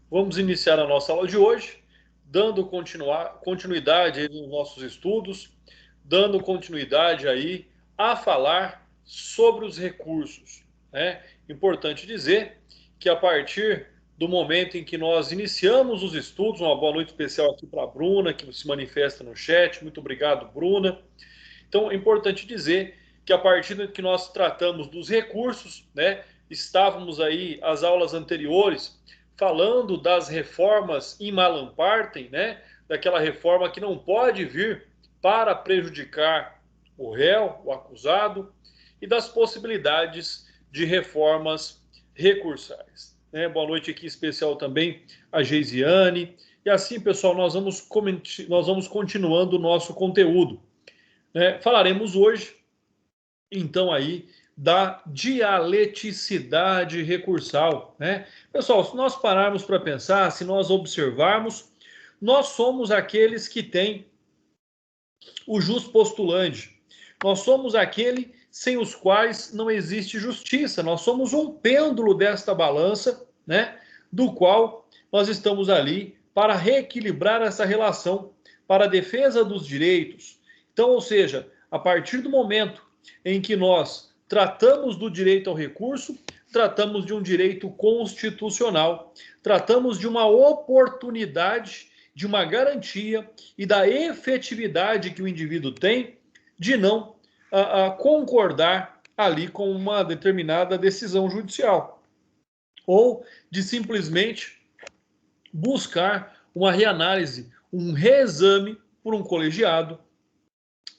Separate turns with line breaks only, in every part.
Vamos iniciar a nossa aula de hoje, dando continuidade aí nos nossos estudos, dando continuidade aí a falar sobre os recursos, né? Importante dizer que a partir do momento em que nós iniciamos os estudos, uma boa noite especial aqui para a Bruna, que se manifesta no chat. Muito obrigado, Bruna. Então, é importante dizer que a partir do que nós tratamos dos recursos, né, estávamos aí as aulas anteriores falando das reformas in Malam partem, né, daquela reforma que não pode vir para prejudicar o réu, o acusado, e das possibilidades de reformas recursais. Né? Boa noite aqui especial também a Geisiane. E assim, pessoal, nós vamos continuando o nosso conteúdo. Falaremos hoje, então, aí da dialeticidade recursal. Né? Pessoal, se nós pararmos para pensar, se nós observarmos, nós somos aqueles que têm o jus postulante. Nós somos aquele sem os quais não existe justiça. Nós somos um pêndulo desta balança, né? Do qual nós estamos ali para reequilibrar essa relação, para a defesa dos direitos. Então, ou seja, a partir do momento em que nós tratamos do direito ao recurso, tratamos de um direito constitucional, tratamos de uma oportunidade, de uma garantia e da efetividade que o indivíduo tem de não concordar ali com uma determinada decisão judicial, ou de simplesmente buscar uma reanálise, um reexame por um colegiado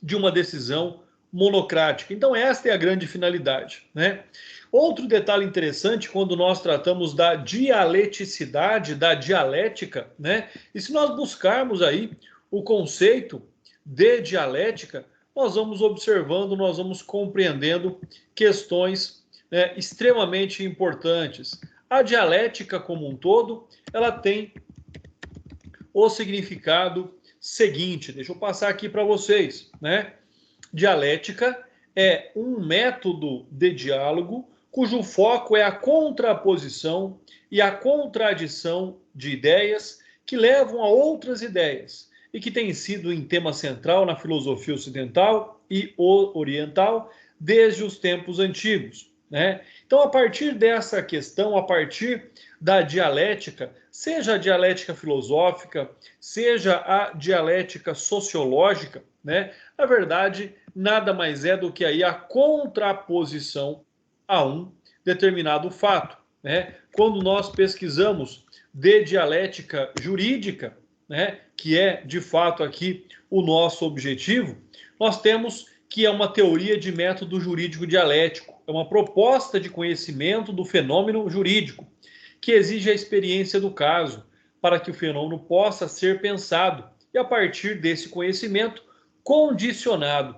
de uma decisão monocrática. Então, esta é a grande finalidade, né? Outro detalhe interessante quando nós tratamos da dialeticidade, da dialética, né? E se nós buscarmos aí o conceito de dialética, nós vamos observando, nós vamos compreendendo questões, né, extremamente importantes. A dialética como um todo, ela tem o significado seguinte. Deixa eu passar aqui para vocês, né? Dialética é um método de diálogo cujo foco é a contraposição e a contradição de ideias que levam a outras ideias e que tem sido um tema central na filosofia ocidental e oriental desde os tempos antigos. Né? Então, a partir dessa questão, a partir da dialética, seja a dialética filosófica, seja a dialética sociológica, né? Na verdade, nada mais é do que aí a contraposição a um determinado fato. Né? Quando nós pesquisamos de dialética jurídica, né, que é de fato aqui o nosso objetivo, nós temos que é uma teoria de método jurídico dialético, é uma proposta de conhecimento do fenômeno jurídico, que exige a experiência do caso, para que o fenômeno possa ser pensado e, a partir desse conhecimento, condicionado,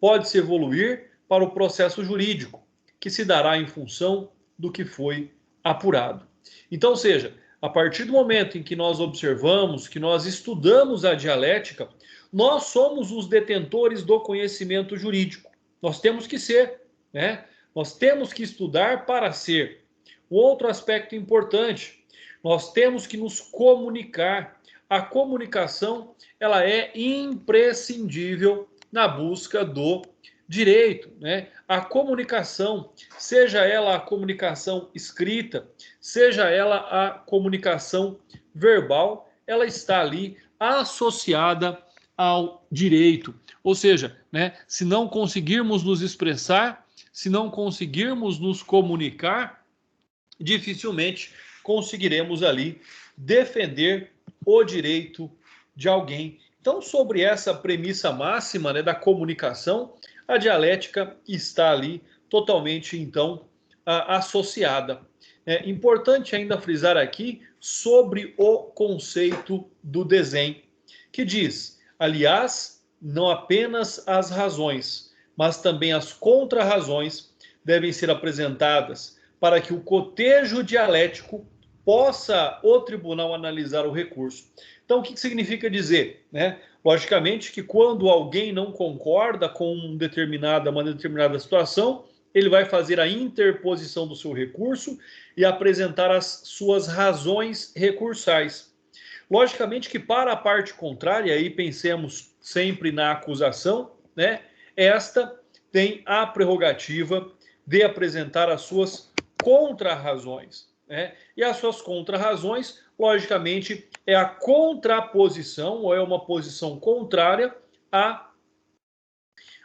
pode-se evoluir para o processo jurídico, que se dará em função do que foi apurado. Então, ou seja, a partir do momento em que nós observamos, que nós estudamos a dialética, nós somos os detentores do conhecimento jurídico. Nós temos que ser, né? Nós temos que estudar para ser. Um outro aspecto importante, nós temos que nos comunicar. A comunicação, ela é imprescindível na busca do direito, né? A comunicação, seja ela a comunicação escrita, seja ela a comunicação verbal, ela está ali associada ao direito. Ou seja, né, se não conseguirmos nos expressar, se não conseguirmos nos comunicar, dificilmente conseguiremos ali defender o direito de alguém. Então, sobre essa premissa máxima, né, da comunicação, a dialética está ali totalmente, então, associada. É importante ainda frisar aqui sobre o conceito do desenho, que diz, aliás, não apenas as razões, mas também as contrarrazões devem ser apresentadas para que o cotejo dialético possa o tribunal analisar o recurso. Então, o que significa dizer? Né? Logicamente que quando alguém não concorda com uma determinada situação, ele vai fazer a interposição do seu recurso e apresentar as suas razões recursais. Logicamente que para a parte contrária, aí pensemos sempre na acusação, né? Esta tem a prerrogativa de apresentar as suas contrarrazões, né? E as suas contrarrazões, logicamente, é a contraposição, ou é uma posição contrária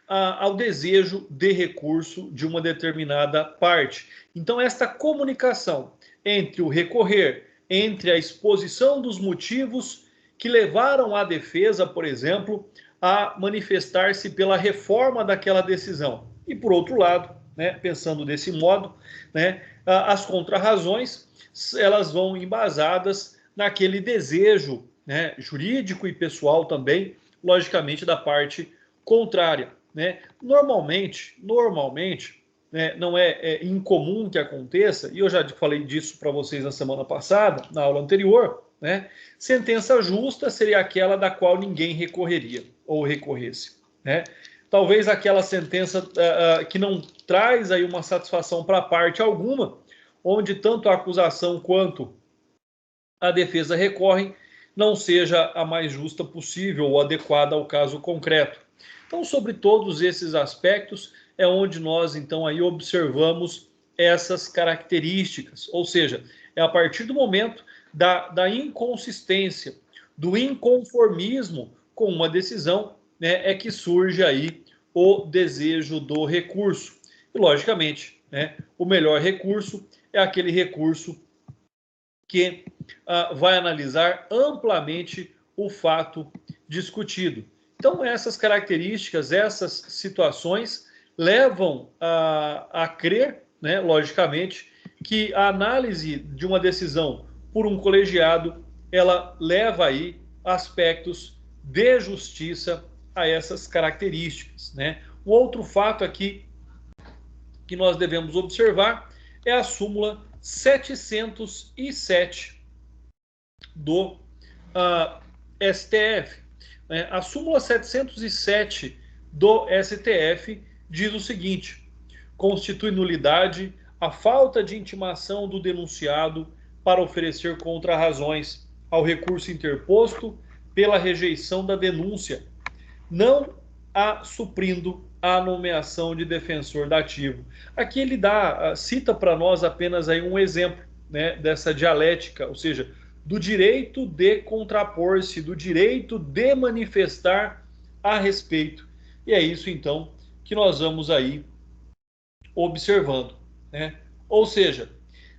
ao desejo de recurso de uma determinada parte. Então, esta comunicação entre o recorrer, entre a exposição dos motivos que levaram a defesa, por exemplo, a manifestar-se pela reforma daquela decisão. E, por outro lado, né, pensando desse modo, né, as contrarrazões, elas vão embasadas naquele desejo, né, jurídico e pessoal também, logicamente, da parte contrária. Né? Normalmente, né, não é incomum que aconteça, e eu já falei disso para vocês na semana passada, na aula anterior, né? Sentença justa seria aquela da qual ninguém recorreria ou recorresse. Né? Talvez aquela sentença que não traz aí uma satisfação para parte alguma, onde tanto a acusação quanto a defesa recorrem, não seja a mais justa possível ou adequada ao caso concreto. Então, sobre todos esses aspectos, é onde nós, então, aí observamos essas características. Ou seja, é a partir do momento da inconsistência, do inconformismo com uma decisão, né, é que surge aí o desejo do recurso. E, logicamente, né, o melhor recurso é aquele recurso que vai analisar amplamente o fato discutido. Então, essas características, essas situações levam a crer, né, logicamente, que a análise de uma decisão por um colegiado, ela leva aí aspectos de justiça a essas características. Né? Um outro fato aqui que nós devemos observar é a súmula 707 do STF. A súmula 707 do STF diz o seguinte: constitui nulidade a falta de intimação do denunciado para oferecer contrarrazões ao recurso interposto pela rejeição da denúncia, não suprindo a nomeação de defensor dativo. Aqui ele cita para nós apenas aí um exemplo, né, dessa dialética, ou seja, do direito de contrapor-se, do direito de manifestar a respeito. E é isso, então, que nós vamos aí observando. Né? Ou seja,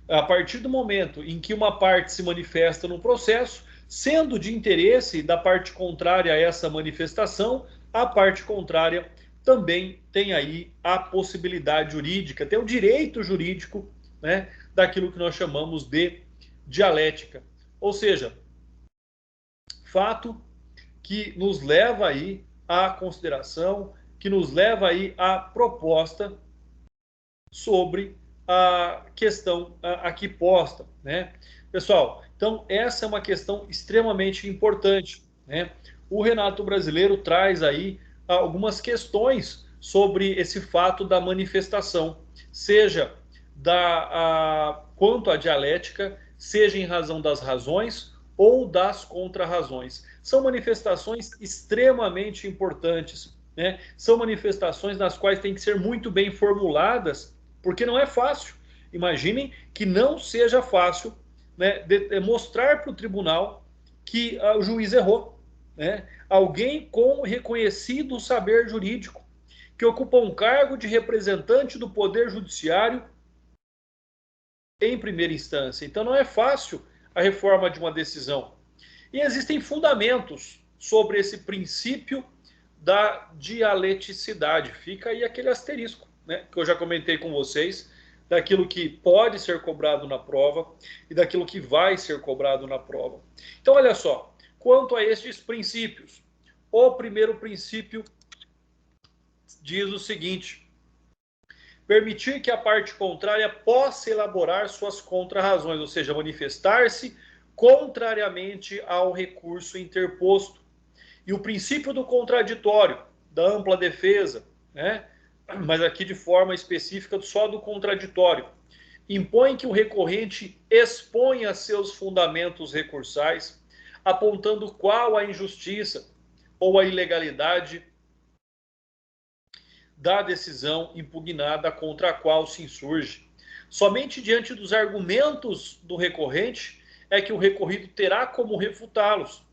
a partir do momento em que uma parte se manifesta no processo, sendo de interesse da parte contrária a essa manifestação, a parte contrária também tem aí a possibilidade jurídica, tem o direito jurídico, né, daquilo que nós chamamos de dialética. Ou seja, fato que nos leva aí à consideração, que nos leva aí à proposta sobre a questão aqui posta, né? Pessoal, então essa é uma questão extremamente importante, né? O Renato Brasileiro traz aí algumas questões sobre esse fato da manifestação, seja quanto à dialética, seja em razão das razões ou das contrarrazões. São manifestações extremamente importantes, né? São manifestações nas quais tem que ser muito bem formuladas, porque não é fácil. Imaginem que não seja fácil, né, mostrar para o tribunal que o juiz errou. Né? Alguém com reconhecido saber jurídico, que ocupa um cargo de representante do Poder Judiciário em primeira instância. Então não é fácil a reforma de uma decisão. E existem fundamentos sobre esse princípio da dialeticidade. Fica aí aquele asterisco, né, que eu já comentei com vocês, daquilo que pode ser cobrado na prova e daquilo que vai ser cobrado na prova. Então, olha só, quanto a estes princípios, o primeiro princípio diz o seguinte: permitir que a parte contrária possa elaborar suas contrarrazões, ou seja, manifestar-se contrariamente ao recurso interposto. E o princípio do contraditório, da ampla defesa, né, mas aqui de forma específica só do contraditório. Impõe que o recorrente exponha seus fundamentos recursais, apontando qual a injustiça ou a ilegalidade da decisão impugnada contra a qual se insurge. Somente diante dos argumentos do recorrente é que o recorrido terá como refutá-los,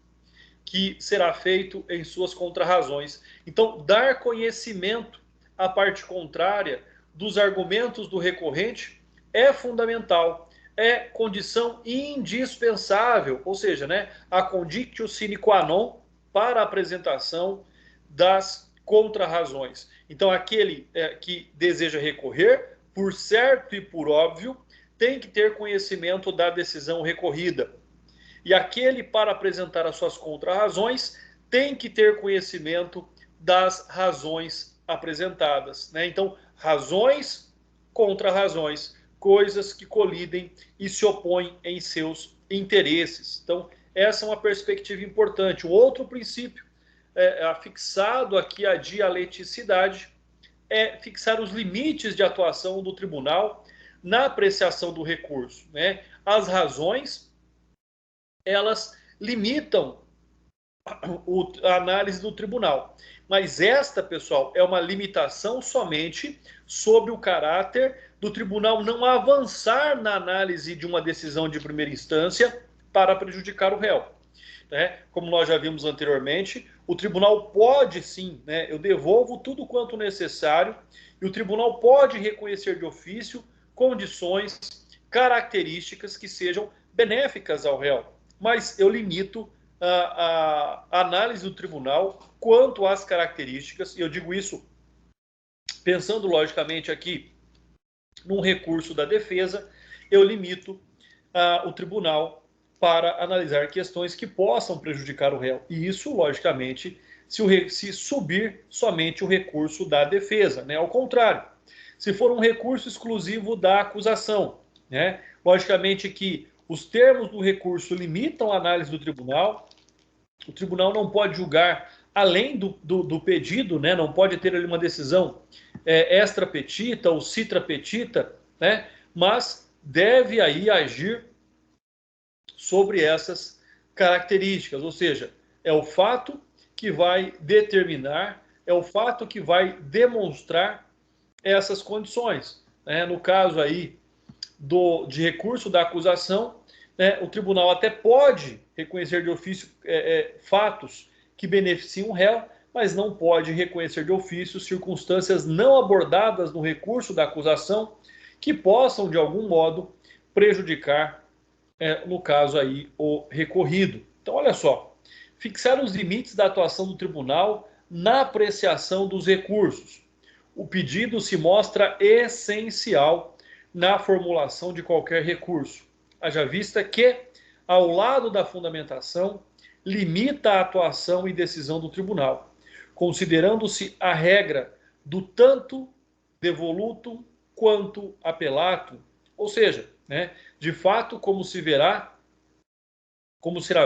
que será feito em suas contrarrazões. Então, dar conhecimento à parte contrária dos argumentos do recorrente é fundamental, é condição indispensável, ou seja, né, a conditio sine qua non para a apresentação das contrarrazões. Então, aquele que deseja recorrer, por certo e por óbvio, tem que ter conhecimento da decisão recorrida. E aquele, para apresentar as suas contrarrazões, tem que ter conhecimento das razões apresentadas, né? Então, razões contra razões, coisas que colidem e se opõem em seus interesses. Então, essa é uma perspectiva importante. Um outro princípio afixado aqui à dialeticidade é fixar os limites de atuação do tribunal na apreciação do recurso, né? As razões, elas limitam a análise do tribunal. Mas esta, pessoal, é uma limitação somente sobre o caráter do tribunal não avançar na análise de uma decisão de primeira instância para prejudicar o réu. Né? Como nós já vimos anteriormente, o tribunal pode sim, né? Eu devolvo tudo quanto necessário e o tribunal pode reconhecer de ofício condições, características que sejam benéficas ao réu. Mas eu limito a análise do tribunal quanto às características, e eu digo isso pensando logicamente aqui num recurso da defesa, eu limito o tribunal para analisar questões que possam prejudicar o réu. E isso, logicamente, se subir somente o recurso da defesa, né? Ao contrário, se for um recurso exclusivo da acusação, né? Logicamente que os termos do recurso limitam a análise do tribunal, o tribunal não pode julgar além do pedido, né? Não pode ter ali uma decisão extra petita ou citra petita, né? Mas deve aí agir sobre essas características, ou seja, é o fato que vai determinar, é o fato que vai demonstrar essas condições. Né? No caso aí de recurso da acusação, né, o tribunal até pode reconhecer de ofício fatos que beneficiam o réu, mas não pode reconhecer de ofício circunstâncias não abordadas no recurso da acusação que possam, de algum modo, prejudicar, no caso aí, o recorrido. Então, olha só, fixar os limites da atuação do tribunal na apreciação dos recursos. O pedido se mostra essencial na formulação de qualquer recurso. Haja vista que, ao lado da fundamentação, limita a atuação e decisão do tribunal, considerando-se a regra do tanto devolutum quanto apelatum, ou seja, né, de fato, como será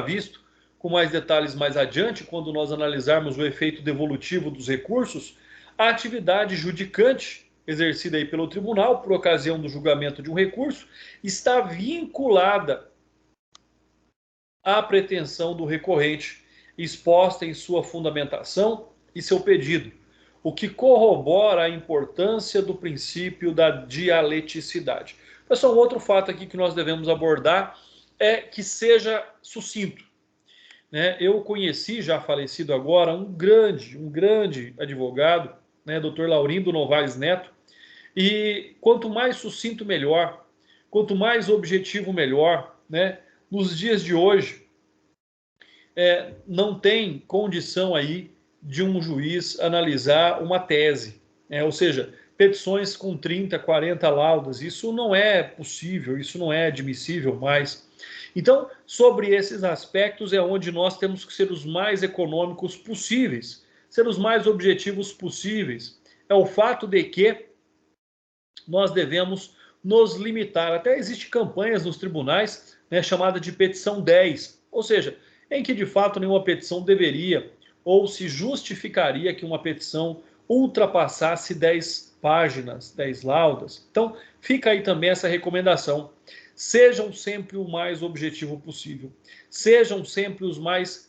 visto com mais detalhes mais adiante, quando nós analisarmos o efeito devolutivo dos recursos, a atividade judicante exercida aí pelo tribunal por ocasião do julgamento de um recurso está vinculada à pretensão do recorrente exposta em sua fundamentação e seu pedido, o que corrobora a importância do princípio da dialeticidade. Pessoal, um outro fato aqui que nós devemos abordar é que seja sucinto. Né? Eu conheci, já falecido agora, um grande advogado, né, Dr. Laurindo Novaes Neto, e quanto mais sucinto, melhor, quanto mais objetivo, melhor. Né? Nos dias de hoje, não tem condição aí de um juiz analisar uma tese, ou seja, petições com 30, 40 laudas, isso não é possível, isso não é admissível mais. Então, sobre esses aspectos é onde nós temos que ser os mais econômicos possíveis, ser os mais objetivos possíveis. É o fato de que nós devemos nos limitar. Até existem campanhas nos tribunais, né, chamada de petição 10, ou seja, em que de fato nenhuma petição deveria ou se justificaria que uma petição ultrapassasse 10 páginas, 10 laudas. Então, fica aí também essa recomendação. Sejam sempre o mais objetivo possível. Sejam sempre os mais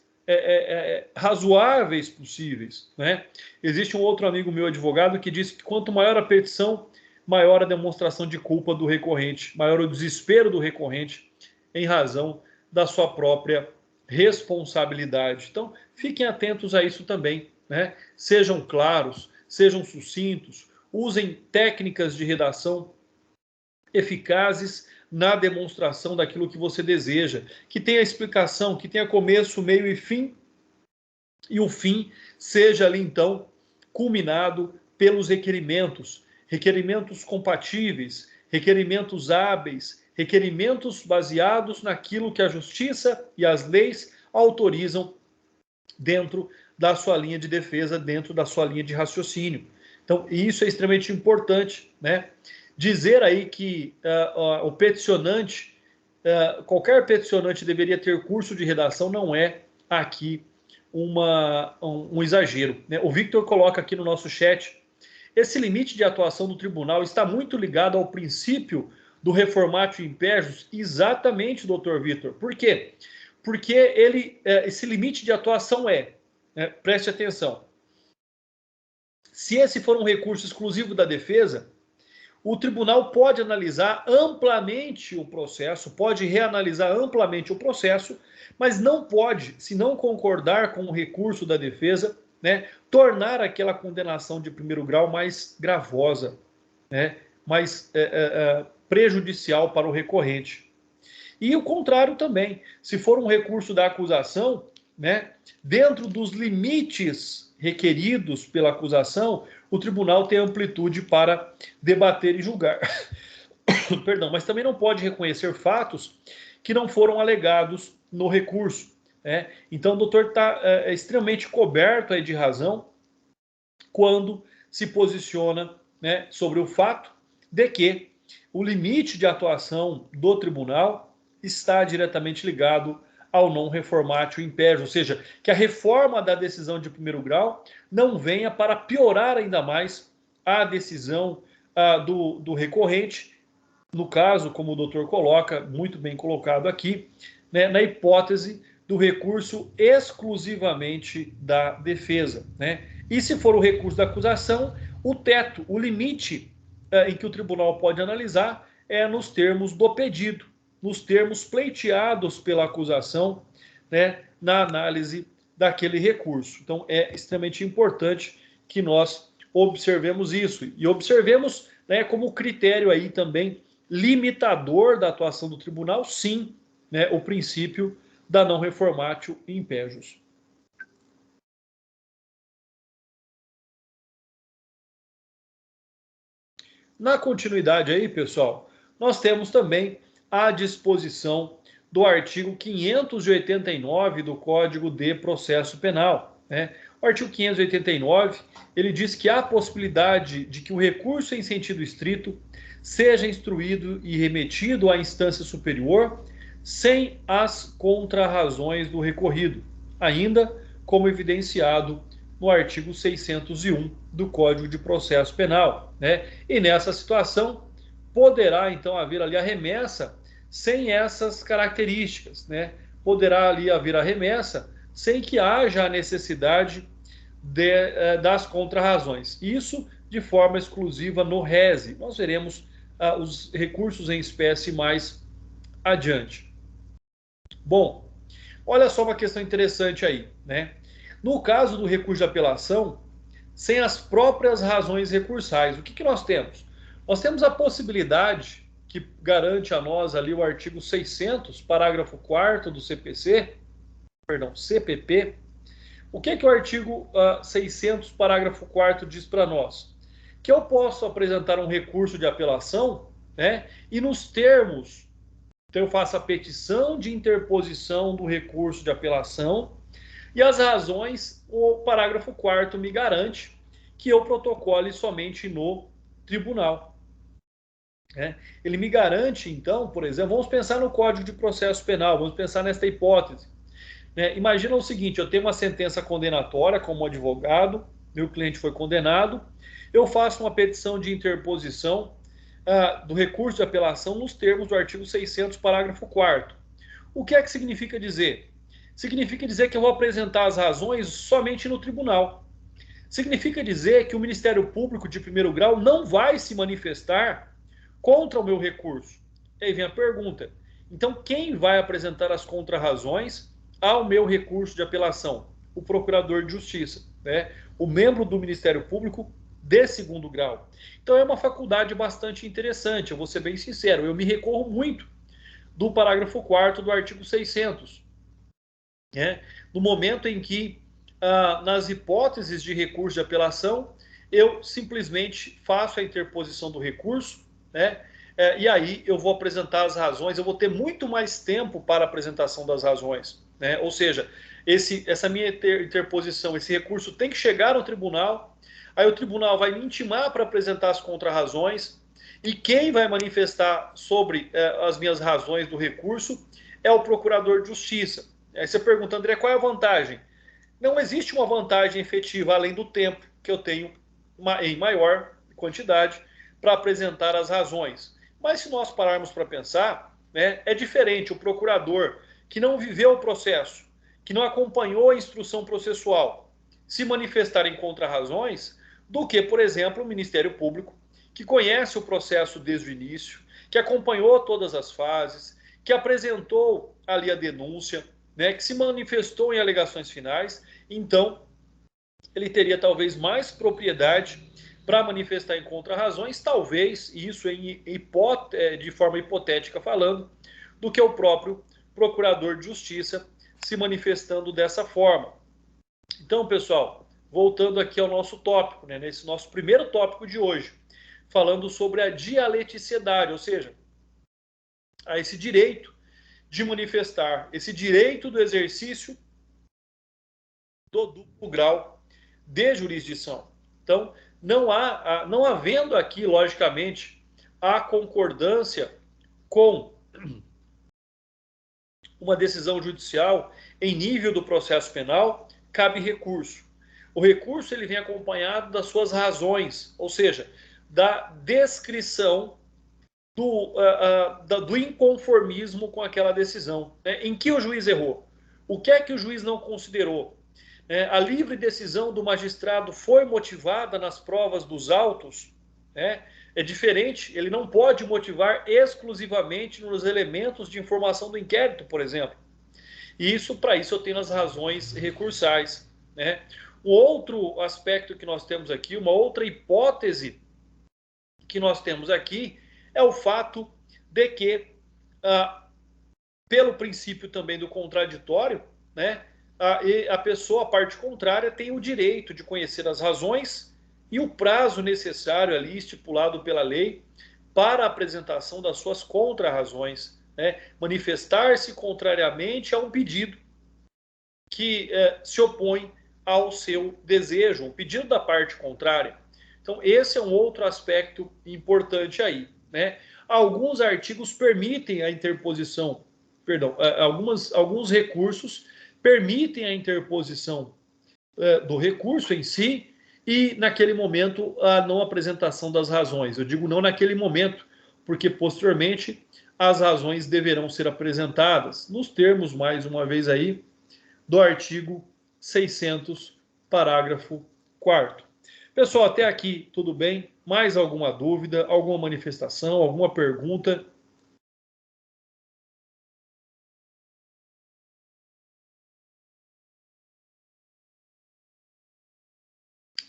razoáveis possíveis, né? Existe um outro amigo meu, advogado, que disse que quanto maior a petição, maior a demonstração de culpa do recorrente, maior o desespero do recorrente em razão da sua própria responsabilidade. Então, fiquem atentos a isso também, né? Sejam claros, sejam sucintos, usem técnicas de redação eficazes na demonstração daquilo que você deseja, que tenha explicação, que tenha começo, meio e fim, e o fim seja ali então culminado pelos requerimentos, requerimentos compatíveis, requerimentos hábeis, requerimentos baseados naquilo que a justiça e as leis autorizam dentro da sua linha de defesa, dentro da sua linha de raciocínio. Então, isso é extremamente importante, né? Dizer aí que o peticionante, qualquer peticionante deveria ter curso de redação não é aqui um exagero, né? O Victor coloca aqui no nosso chat, esse limite de atuação do tribunal está muito ligado ao princípio do reformatio impejus. Exatamente, doutor Victor. Por quê? Porque esse limite de atuação preste atenção, se esse for um recurso exclusivo da defesa, o tribunal pode analisar amplamente o processo, pode reanalisar amplamente o processo, mas não pode, se não concordar com o recurso da defesa, né, tornar aquela condenação de primeiro grau mais gravosa, né, mais prejudicial para o recorrente. E o contrário também, se for um recurso da acusação, né, dentro dos limites requeridos pela acusação, o tribunal tem amplitude para debater e julgar. Perdão, mas também não pode reconhecer fatos que não foram alegados no recurso, né? Então o doutor está extremamente coberto aí de razão quando se posiciona, né, sobre o fato de que o limite de atuação do tribunal está diretamente ligado ao non reformatio impejus, ou seja, que a reforma da decisão de primeiro grau não venha para piorar ainda mais a decisão do recorrente, no caso, como o doutor coloca, muito bem colocado aqui, né, na hipótese do recurso exclusivamente da defesa, né? E se for o recurso da acusação, o teto, o limite em que o tribunal pode analisar é nos termos do pedido, nos termos pleiteados pela acusação, né, na análise daquele recurso. Então, é extremamente importante que nós observemos isso e observemos, né, como critério aí também limitador da atuação do tribunal, sim, né, o princípio da non reformatio impejus. Na continuidade aí, pessoal, nós temos também a disposição do artigo 589 do Código de Processo Penal, né? O artigo 589, ele diz que há possibilidade de que o recurso em sentido estrito seja instruído e remetido à instância superior sem as contrarrazões do recorrido, ainda como evidenciado no artigo 601 do Código de Processo Penal, né? E nessa situação poderá então haver ali a remessa sem essas características, né? Poderá ali haver a remessa sem que haja a necessidade das contrarrazões. Isso de forma exclusiva no RESE. Nós veremos os recursos em espécie mais adiante. Bom, olha só uma questão interessante aí, né? No caso do recurso de apelação, sem as próprias razões recursais, o que nós temos? Nós temos a possibilidade que garante a nós ali o artigo 600, parágrafo 4º do CPP. O que o artigo 600, parágrafo 4º diz para nós? Que eu posso apresentar um recurso de apelação, né, e nos termos, então eu faço a petição de interposição do recurso de apelação e as razões, o parágrafo 4º me garante que eu protocole somente no tribunal. Ele me garante, então, por exemplo, vamos pensar no Código de Processo Penal, vamos pensar nesta hipótese. Imagina o seguinte, eu tenho uma sentença condenatória como advogado, meu cliente foi condenado, eu faço uma petição de interposição do recurso de apelação nos termos do artigo 600, parágrafo 4º. O que é que significa dizer? Significa dizer que eu vou apresentar as razões somente no tribunal. Significa dizer que o Ministério Público de primeiro grau não vai se manifestar contra o meu recurso. E aí vem a pergunta: então quem vai apresentar as contrarrazões ao meu recurso de apelação? O Procurador de Justiça, né? O membro do Ministério Público de segundo grau. Então é uma faculdade bastante interessante, eu vou ser bem sincero, eu me recorro muito do parágrafo 4º do artigo 600, né? No momento em que, nas hipóteses de recurso de apelação, eu simplesmente faço a interposição do recurso, né? E aí eu vou apresentar as razões, eu vou ter muito mais tempo para a apresentação das razões, né? Ou seja, essa minha interposição, esse recurso tem que chegar ao tribunal, aí o tribunal vai me intimar para apresentar as contrarrazões, e quem vai manifestar sobre as minhas razões do recurso é o Procurador de Justiça. Aí você pergunta, André, qual é a vantagem? Não existe uma vantagem efetiva além do tempo que eu tenho em maior quantidade para apresentar as razões. Mas se nós pararmos para pensar, né, é diferente o procurador que não viveu o processo, que não acompanhou a instrução processual, se manifestar em contrarrazões, do que, por exemplo, o Ministério Público, que conhece o processo desde o início, que acompanhou todas as fases, que apresentou ali a denúncia, né, que se manifestou em alegações finais. Então ele teria talvez mais propriedade para manifestar em contrarrazões, talvez, isso de forma hipotética falando, do que o próprio Procurador de Justiça se manifestando dessa forma. Então, pessoal, voltando aqui ao nosso tópico, né, nesse nosso primeiro tópico de hoje, falando sobre a dialeticidade, ou seja, a esse direito de manifestar, esse direito do exercício do duplo grau de jurisdição. Então, não havendo aqui, logicamente, a concordância com uma decisão judicial em nível do processo penal, cabe recurso. O recurso ele vem acompanhado das suas razões, ou seja, da descrição do inconformismo com aquela decisão, né? Em que o juiz errou? O que é que o juiz não considerou? A livre decisão do magistrado foi motivada nas provas dos autos? Né? É diferente, ele não pode motivar exclusivamente nos elementos de informação do inquérito, por exemplo. E para isso eu tenho as razões recursais, né? Um outro aspecto que nós temos aqui, uma outra hipótese que nós temos aqui, é o fato de que, pelo princípio também do contraditório, né, a pessoa, a parte contrária, tem o direito de conhecer as razões e o prazo necessário ali estipulado pela lei para a apresentação das suas contrarrazões, né, manifestar-se contrariamente a um pedido que se opõe ao seu desejo, um pedido da parte contrária. Então, esse é um outro aspecto importante aí, né? Alguns artigos permitem a interposição, alguns recursos permitem a interposição do recurso em si e, naquele momento, a não apresentação das razões. Eu digo não naquele momento, porque posteriormente as razões deverão ser apresentadas, nos termos, mais uma vez aí, do artigo 600, parágrafo 4º. Pessoal, até aqui tudo bem? Mais alguma dúvida, alguma manifestação, alguma pergunta?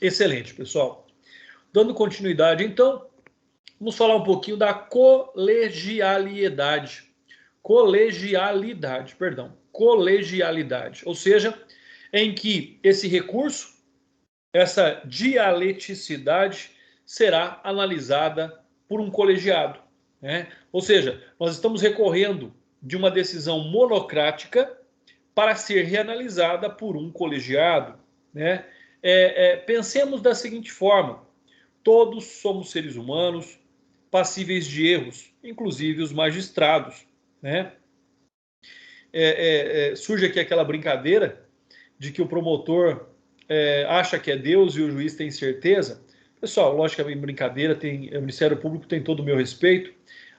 Excelente, pessoal. Dando continuidade, então, vamos falar um pouquinho da colegialidade. Colegialidade, ou seja, em que esse recurso, essa dialeticidade, será analisada por um colegiado, né? Ou seja, nós estamos recorrendo de uma decisão monocrática para ser reanalisada por um colegiado, né? Pensemos da seguinte forma: todos somos seres humanos, passíveis de erros, inclusive os magistrados, né? Surge aqui aquela brincadeira de que o promotor acha que é Deus e o juiz tem certeza. Pessoal, logicamente, brincadeira, o Ministério Público tem todo o meu respeito,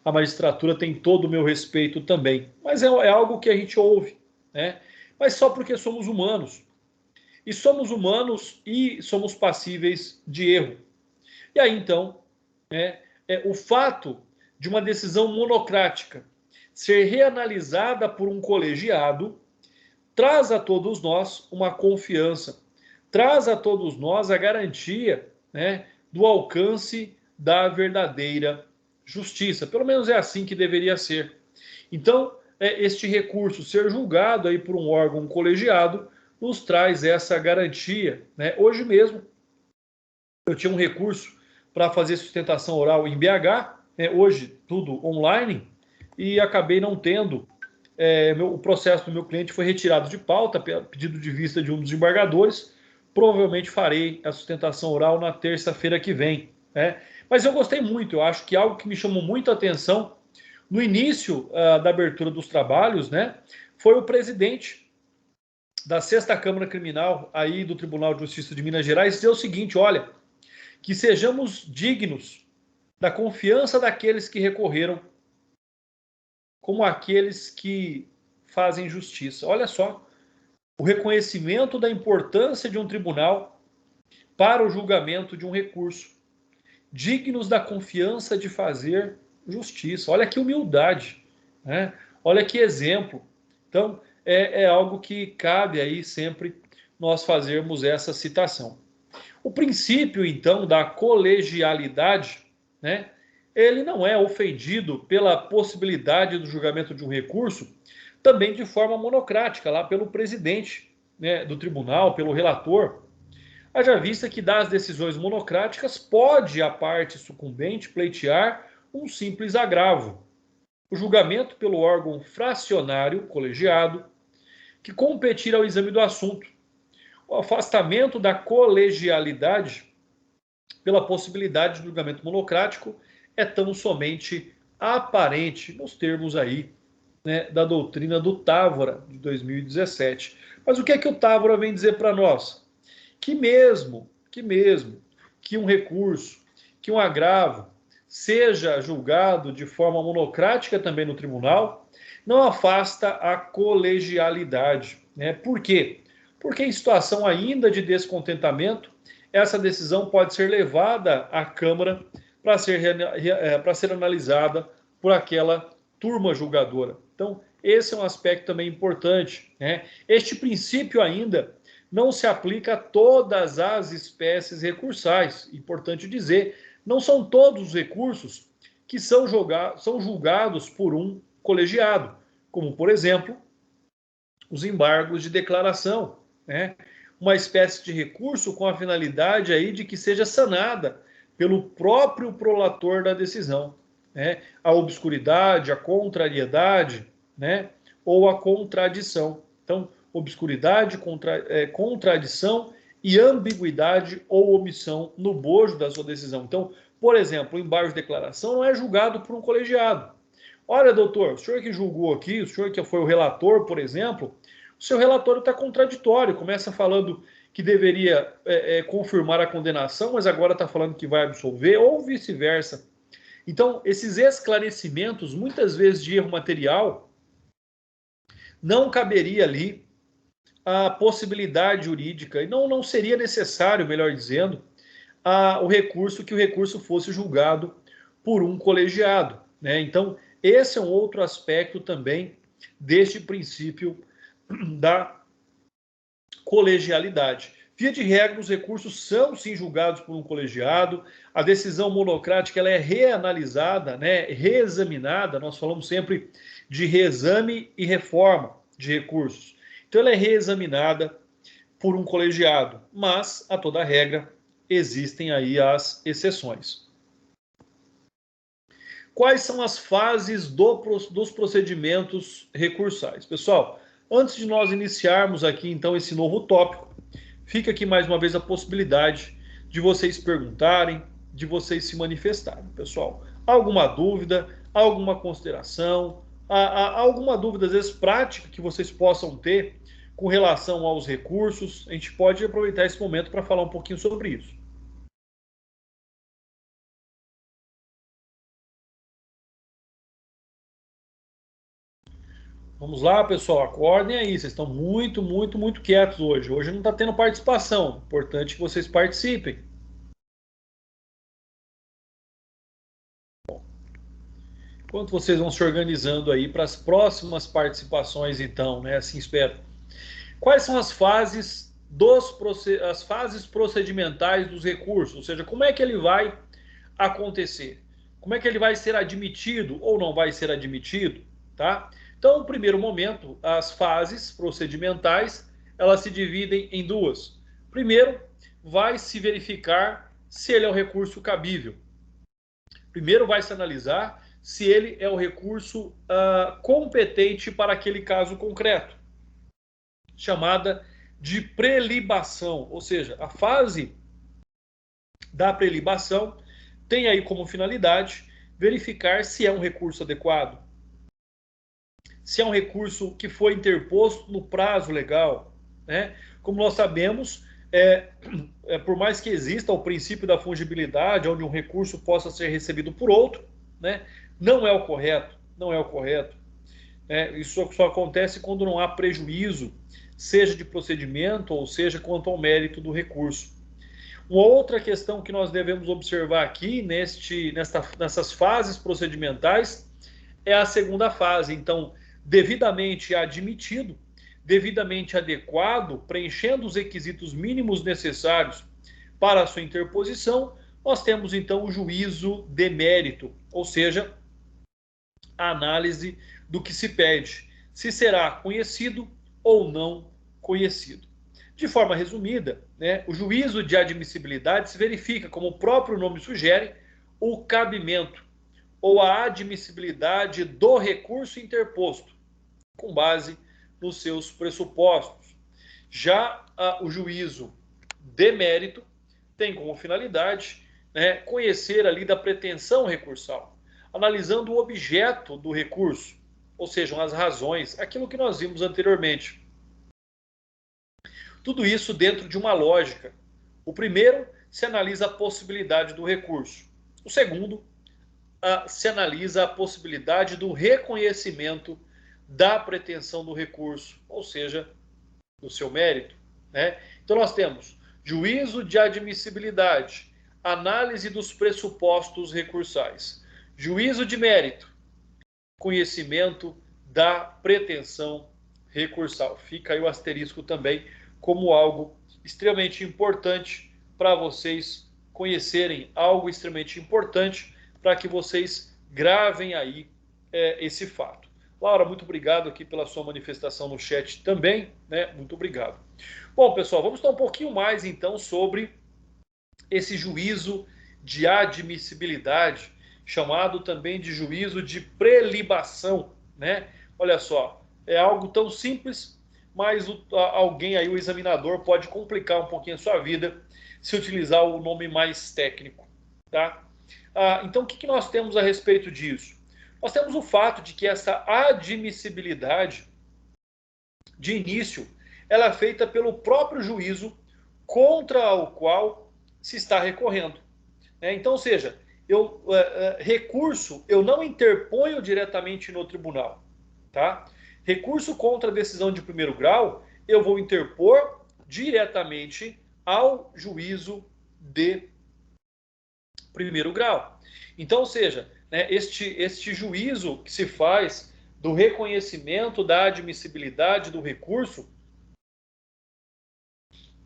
a magistratura tem todo o meu respeito também. Mas é algo que a gente ouve, né? Mas só porque somos humanos. E somos humanos e somos passíveis de erro. E aí, então, o fato de uma decisão monocrática ser reanalisada por um colegiado traz a todos nós uma confiança, traz a todos nós a garantia, né, do alcance da verdadeira justiça. Pelo menos é assim que deveria ser. Então, este recurso ser julgado aí por um órgão colegiado nos traz essa garantia, né? Hoje mesmo eu tinha um recurso para fazer sustentação oral em BH, né? Hoje tudo online, e acabei não tendo. O processo do meu cliente foi retirado de pauta, pedido de vista de um dos embargadores. Provavelmente farei a sustentação oral na terça-feira que vem, né? Mas eu gostei muito, eu acho que algo que me chamou muito a atenção no início da abertura dos trabalhos, né, foi o presidente da 6ª Câmara Criminal aí do Tribunal de Justiça de Minas Gerais dizer o seguinte: olha, que sejamos dignos da confiança daqueles que recorreram, como aqueles que fazem justiça. Olha só, o reconhecimento da importância de um tribunal para o julgamento de um recurso, dignos da confiança de fazer justiça. Olha que humildade, né? Olha que exemplo. Então, é algo que cabe aí sempre nós fazermos essa citação. O princípio, então, da colegialidade, né, ele não é ofendido pela possibilidade do julgamento de um recurso também de forma monocrática, lá pelo presidente, né, do tribunal, pelo relator. Haja vista que das decisões monocráticas pode a parte sucumbente pleitear um simples agravo, o julgamento pelo órgão fracionário colegiado, que competir ao exame do assunto, o afastamento da colegialidade pela possibilidade de julgamento monocrático é tão somente aparente, nos termos aí, né, da doutrina do Távora, de 2017. Mas o que é que o Távora vem dizer para nós? Que mesmo que um recurso, que um agravo seja julgado de forma monocrática também no tribunal, não afasta a colegialidade, né? Por quê? Porque em situação ainda de descontentamento, essa decisão pode ser levada à Câmara para ser analisada por aquela turma julgadora. Então, esse é um aspecto também importante, né? Este princípio ainda não se aplica a todas as espécies recursais. Importante dizer, não são todos os recursos que são julgados por um colegiado, como, por exemplo, os embargos de declaração, né? Uma espécie de recurso com a finalidade aí de que seja sanada pelo próprio prolator da decisão, né? A obscuridade, a contrariedade, né? Ou a contradição. Então, obscuridade, contradição e ambiguidade ou omissão no bojo da sua decisão. Então, por exemplo, o embargo de declaração não é julgado por um colegiado. Olha, doutor, o senhor que julgou aqui, o senhor que foi o relator, por exemplo, o seu relatório está contraditório. Começa falando que deveria confirmar a condenação, mas agora está falando que vai absolver, ou vice-versa. Então, esses esclarecimentos, muitas vezes de erro material, não caberia ali a possibilidade jurídica, e não seria necessário, melhor dizendo, que o recurso fosse julgado por um colegiado, né? Então, esse é um outro aspecto também deste princípio da colegialidade. Via de regra, os recursos são sim julgados por um colegiado, a decisão monocrática ela é reanalisada, né, reexaminada, nós falamos sempre de reexame e reforma de recursos. Então ela é reexaminada por um colegiado, mas, a toda regra, existem aí as exceções. Quais são as fases dos procedimentos recursais? Pessoal, antes de nós iniciarmos aqui, então, esse novo tópico, fica aqui mais uma vez a possibilidade de vocês perguntarem, de vocês se manifestarem. Pessoal, alguma dúvida, alguma consideração, alguma dúvida, às vezes, prática que vocês possam ter com relação aos recursos. A gente pode aproveitar esse momento para falar um pouquinho sobre isso. Vamos lá, pessoal, acordem aí, vocês estão muito quietos hoje. Hoje não está tendo participação, importante que vocês participem. Enquanto vocês vão se organizando aí para as próximas participações, então, né? Assim espero. Quais são as fases procedimentais dos recursos? Ou seja, como é que ele vai acontecer? Como é que ele vai ser admitido ou não vai ser admitido? Tá? Então, no primeiro momento, as fases procedimentais, elas se dividem em duas. Primeiro, vai se verificar se ele é um recurso cabível. Primeiro vai se analisar se ele é o recurso competente para aquele caso concreto, chamada de prelibação, ou seja, a fase da prelibação tem aí como finalidade verificar se é um recurso adequado, se é um recurso que foi interposto no prazo legal, né? Como nós sabemos, por mais que exista o princípio da fungibilidade, onde um recurso possa ser recebido por outro, né? Não é o correto, não é o correto. Isso só acontece quando não há prejuízo, seja de procedimento ou seja quanto ao mérito do recurso. Uma outra questão que nós devemos observar aqui nessas fases procedimentais é a segunda fase. Então, devidamente admitido, devidamente adequado, preenchendo os requisitos mínimos necessários para a sua interposição, nós temos então o juízo de mérito, ou seja, a análise do que se pede, se será conhecido ou não conhecido. De forma resumida, né, o juízo de admissibilidade se verifica, como o próprio nome sugere, o cabimento ou a admissibilidade do recurso interposto, com base nos seus pressupostos. Já o juízo de mérito tem como finalidade, né, conhecer ali da pretensão recursal, analisando o objeto do recurso, ou seja, as razões, aquilo que nós vimos anteriormente. Tudo isso dentro de uma lógica. O primeiro, se analisa a possibilidade do recurso. O segundo, se analisa a possibilidade do reconhecimento da pretensão do recurso, ou seja, do seu mérito, né? Então nós temos juízo de admissibilidade, análise dos pressupostos recursais, juízo de mérito, conhecimento da pretensão recursal. Fica aí o asterisco também como algo extremamente importante para vocês conhecerem, algo extremamente importante para que vocês gravem aí esse fato. Laura, muito obrigado aqui pela sua manifestação no chat também, né? Muito obrigado. Bom, pessoal, vamos falar um pouquinho mais então sobre esse juízo de admissibilidade, chamado também de juízo de prelibação, né? Olha só, é algo tão simples, mas alguém aí, o examinador, pode complicar um pouquinho a sua vida se utilizar o nome mais técnico, tá? Então, o que nós temos a respeito disso? Nós temos o fato de que essa admissibilidade, de início, ela é feita pelo próprio juízo contra o qual se está recorrendo. Então, ou seja, recurso eu não interponho diretamente no tribunal. Tá? Recurso contra a decisão de primeiro grau, eu vou interpor diretamente ao juízo de primeiro grau. Então, ou seja, né, este juízo que se faz do reconhecimento da admissibilidade do recurso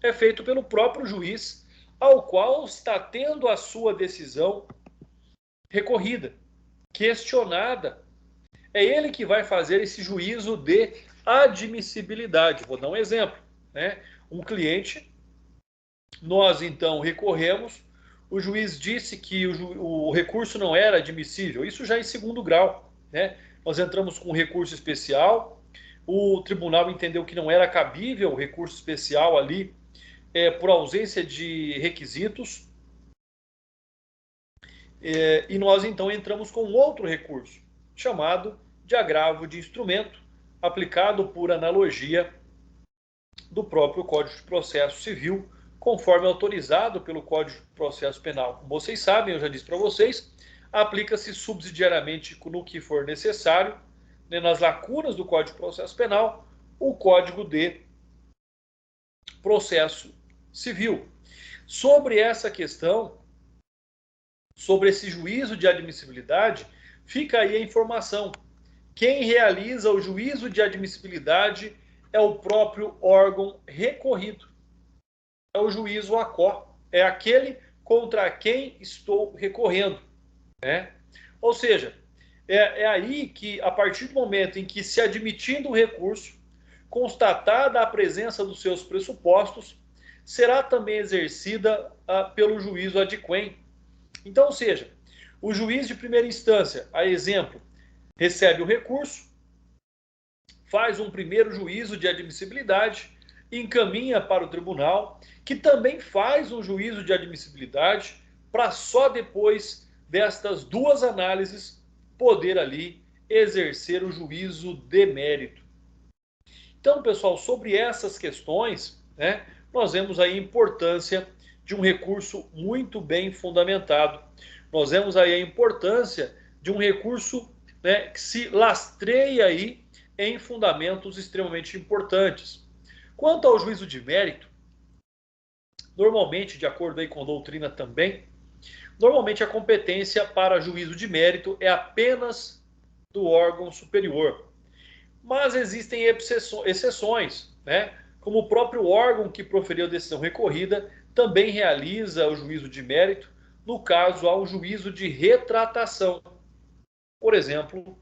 é feito pelo próprio juiz, ao qual está tendo a sua decisão recorrida, questionada. É ele que vai fazer esse juízo de admissibilidade. Vou dar um exemplo, né? Um cliente, nós então recorremos, o juiz disse que o recurso não era admissível, isso já em segundo grau, né? Nós entramos com um recurso especial, o tribunal entendeu que não era cabível o recurso especial ali, por ausência de requisitos, e nós então entramos com outro recurso, chamado de agravo de instrumento, aplicado por analogia do próprio Código de Processo Civil, conforme autorizado pelo Código de Processo Penal. Como vocês sabem, eu já disse para vocês, aplica-se subsidiariamente no que for necessário, né, nas lacunas do Código de Processo Penal, o Código de Processo Civil. Sobre essa questão, sobre esse juízo de admissibilidade, fica aí a informação. Quem realiza o juízo de admissibilidade é o próprio órgão recorrido. É o juízo ACO. É aquele contra quem estou recorrendo, né? Ou seja, é aí que, a partir do momento em que se admitindo o recurso, constatada a presença dos seus pressupostos, será também exercida pelo juízo adquém. Então, ou seja, o juiz de primeira instância, a exemplo, recebe o recurso, faz um primeiro juízo de admissibilidade, encaminha para o tribunal, que também faz um juízo de admissibilidade, para só depois destas duas análises poder ali exercer o juízo de mérito. Então, pessoal, sobre essas questões, né, nós vemos aí a importância de um recurso muito bem fundamentado. Nós vemos aí a importância de um recurso, né, que se lastreia aí em fundamentos extremamente importantes. Quanto ao juízo de mérito, normalmente, de acordo aí com a doutrina também, normalmente a competência para juízo de mérito é apenas do órgão superior. Mas existem exceções, né? Como o próprio órgão que proferiu a decisão recorrida também realiza o juízo de mérito, no caso há um juízo de retratação. Por exemplo,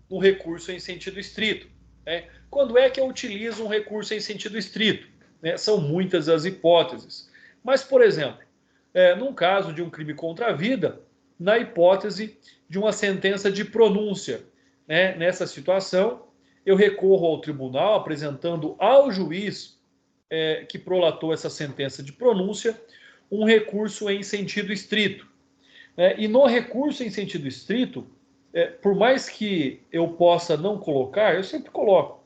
no recurso em sentido estrito, né? Quando é que eu utilizo um recurso em sentido estrito? Né? São muitas as hipóteses. Mas, por exemplo, num caso de um crime contra a vida, na hipótese de uma sentença de pronúncia, né? Nessa situação, eu recorro ao tribunal apresentando ao juiz que prolatou essa sentença de pronúncia um recurso em sentido estrito. E no recurso em sentido estrito, por mais que eu possa não colocar, eu sempre coloco,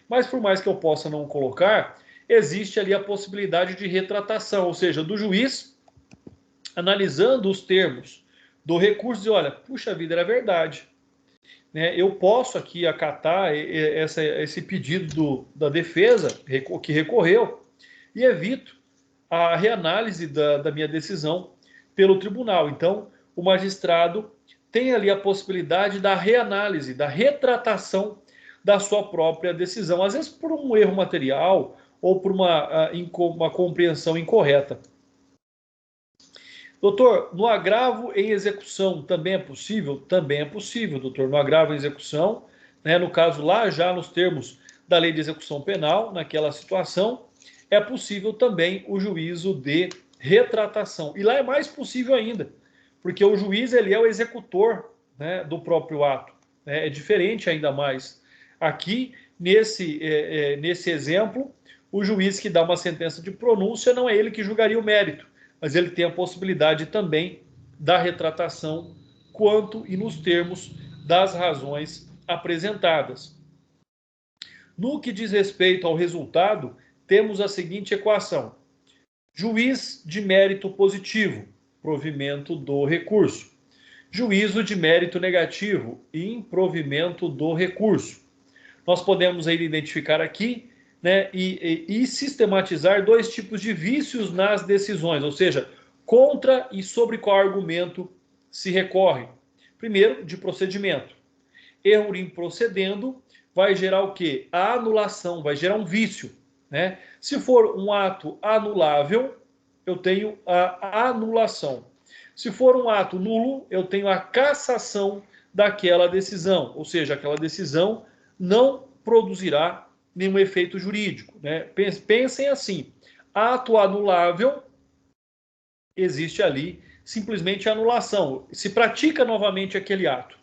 mas por mais que eu possa não colocar, existe ali a possibilidade de retratação, ou seja, do juiz analisando os termos do recurso e olha, puxa vida, era verdade. Eu posso aqui acatar esse pedido da defesa que recorreu e evito a reanálise da minha decisão pelo tribunal. Então, o magistrado tem ali a possibilidade da reanálise, da retratação da sua própria decisão, às vezes por um erro material ou por uma compreensão incorreta. Doutor, no agravo em execução também é possível? Também é possível, doutor. No agravo em execução, né, no caso lá já nos termos da lei de execução penal, naquela situação, é possível também o juízo de retratação. E lá é mais possível ainda, porque o juiz ele é o executor, né, do próprio ato. Né, é diferente ainda mais. Aqui, nesse exemplo, o juiz que dá uma sentença de pronúncia não é ele que julgaria o mérito, mas ele tem a possibilidade também da retratação quanto e nos termos das razões apresentadas. No que diz respeito ao resultado, temos a seguinte equação: juiz de mérito positivo, provimento do recurso. Juízo de mérito negativo, improvimento do recurso. Nós podemos aí identificar aqui, né, e sistematizar dois tipos de vícios nas decisões, ou seja, contra e sobre qual argumento se recorre. Primeiro, de procedimento. Erro em procedendo vai gerar o quê? A anulação, vai gerar um vício. Né? Se for um ato anulável, eu tenho a anulação. Se for um ato nulo, eu tenho a cassação daquela decisão, ou seja, aquela decisão não produzirá nenhum efeito jurídico. Né? Pensem assim, ato anulável, existe ali simplesmente anulação, se pratica novamente aquele ato.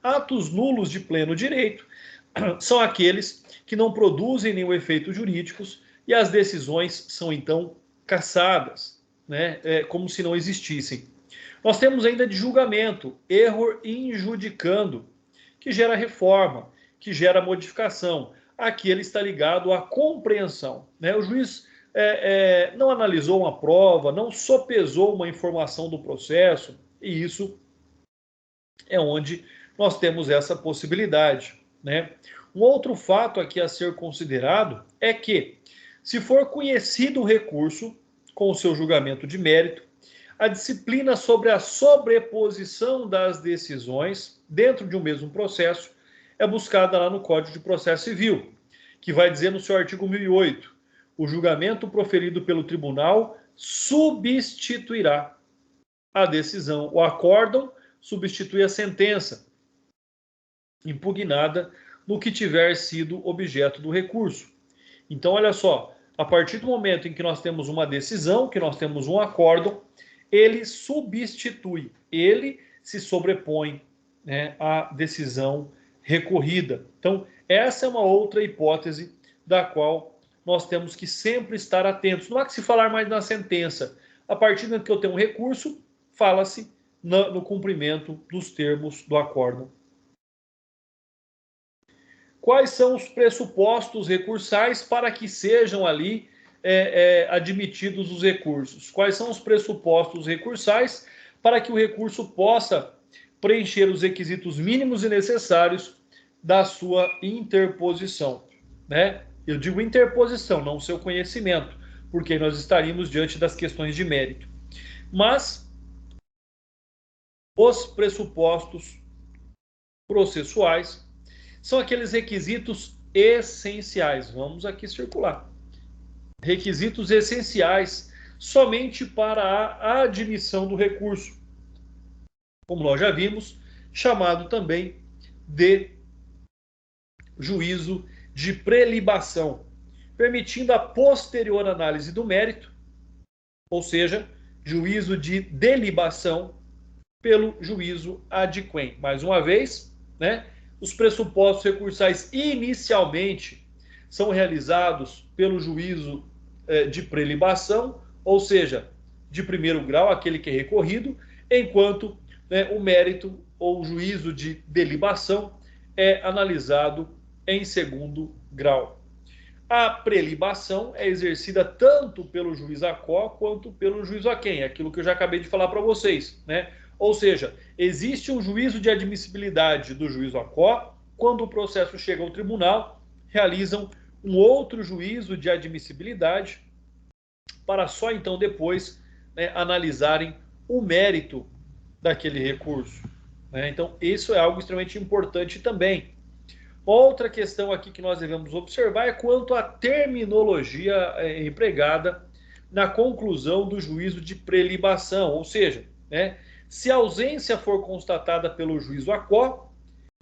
Atos nulos de pleno direito são aqueles que não produzem nenhum efeito jurídicos e as decisões são então cassadas, né? Como se não existissem. Nós temos ainda de julgamento, erro injudicando, que gera reforma, que gera modificação. aqui ele está ligado à compreensão, né? O juiz não analisou uma prova, não sopesou uma informação do processo, e isso é onde nós temos essa possibilidade, né? Um outro fato aqui a ser considerado é que, se for conhecido o recurso com o seu julgamento de mérito, a disciplina sobre a sobreposição das decisões dentro de um mesmo processo é buscada lá no Código de Processo Civil, que vai dizer no seu artigo 1008, o julgamento proferido pelo tribunal substituirá a decisão. O acórdão substitui a sentença impugnada no que tiver sido objeto do recurso. Então, olha só, a partir do momento em que nós temos uma decisão, que nós temos um acórdão, ele substitui, ele se sobrepõe, né, à decisão recorrida. Então, essa é uma outra hipótese da qual nós temos que sempre estar atentos. Não há que se falar mais na sentença. A partir do momento que eu tenho um recurso, fala-se no cumprimento dos termos do acórdão. Quais são os pressupostos recursais para que sejam ali admitidos os recursos? Quais são os pressupostos recursais para que o recurso possa preencher os requisitos mínimos e necessários da sua interposição, né? Eu digo interposição, não seu conhecimento, porque nós estaríamos diante das questões de mérito. Mas os pressupostos processuais são aqueles requisitos essenciais. Vamos aqui circular. Requisitos essenciais somente para a admissão do recurso, como nós já vimos, chamado também de juízo de prelibação, permitindo a posterior análise do mérito, ou seja, juízo de delibação pelo juízo ad quem. Mais uma vez, né? Os pressupostos recursais inicialmente são realizados pelo juízo de prelibação, ou seja, de primeiro grau, aquele que é recorrido, enquanto, né, o mérito ou o juízo de delibação é analisado em segundo grau. A prelibação é exercida tanto pelo juiz a quo quanto pelo juiz a quem, aquilo que eu já acabei de falar para vocês, né? Ou seja, existe um juízo de admissibilidade do juízo a quo, quando o processo chega ao tribunal, realizam um outro juízo de admissibilidade, para só então depois, né, analisarem o mérito daquele recurso, né? Então, isso é algo extremamente importante também. Outra questão aqui que nós devemos observar é quanto à terminologia empregada na conclusão do juízo de prelibação, ou seja, né, se a ausência for constatada pelo juízo a quo,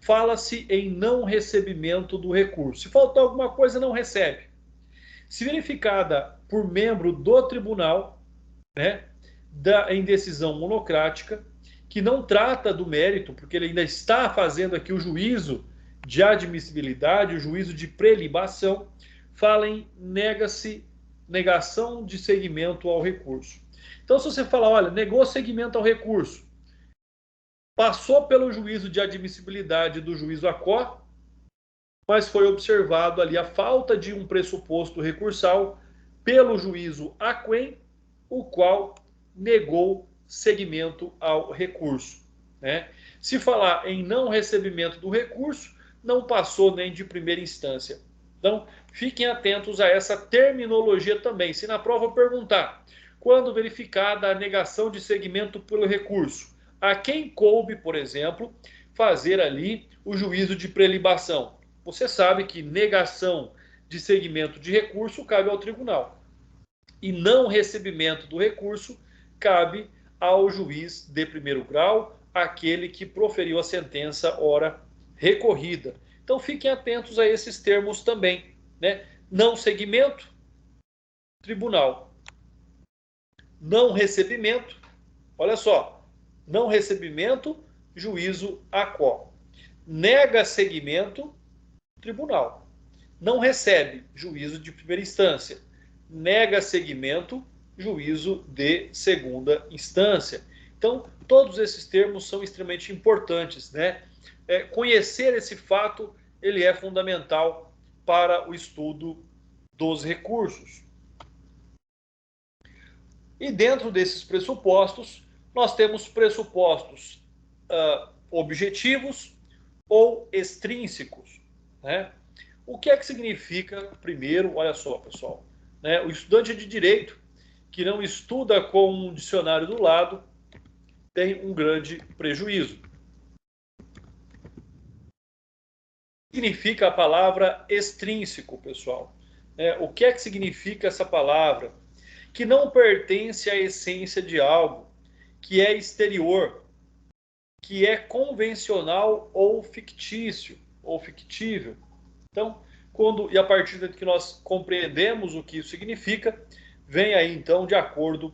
fala-se em não recebimento do recurso. Se faltar alguma coisa, não recebe. Se verificada por membro do tribunal, né, em decisão monocrática, que não trata do mérito, porque ele ainda está fazendo aqui o juízo de admissibilidade, o juízo de prelibação, fala em negação de seguimento ao recurso. Então, se você falar, olha, negou seguimento ao recurso, passou pelo juízo de admissibilidade do juízo a quo, mas foi observado ali a falta de um pressuposto recursal pelo juízo a quem, o qual negou seguimento ao recurso, né? Se falar em não recebimento do recurso, não passou nem de primeira instância. Então, fiquem atentos a essa terminologia também. Se na prova perguntar, quando verificada a negação de seguimento pelo recurso, a quem coube, por exemplo, fazer ali o juízo de prelibação? Você sabe que negação de seguimento de recurso cabe ao tribunal. E não recebimento do recurso cabe ao juiz de primeiro grau, aquele que proferiu a sentença ora recorrida. Então fiquem atentos a esses termos também, né? Não seguimento, tribunal. Não recebimento, olha só, não recebimento, juízo a quo. Nega seguimento, tribunal. Não recebe, juízo de primeira instância. Nega seguimento, juízo de segunda instância. Então, todos esses termos são extremamente importantes, né? Conhecer esse fato, ele é fundamental para o estudo dos recursos. E dentro desses pressupostos, nós temos pressupostos objetivos ou extrínsecos, né? O que é que significa, primeiro, olha só, pessoal, né? O estudante de direito que não estuda com um dicionário do lado tem um grande prejuízo. Significa a palavra extrínseco, pessoal. O que é que significa essa palavra? Que não pertence à essência de algo, que é exterior, que é convencional ou fictício, ou fictível. Então, e a partir de que nós compreendemos o que isso significa, vem aí então de acordo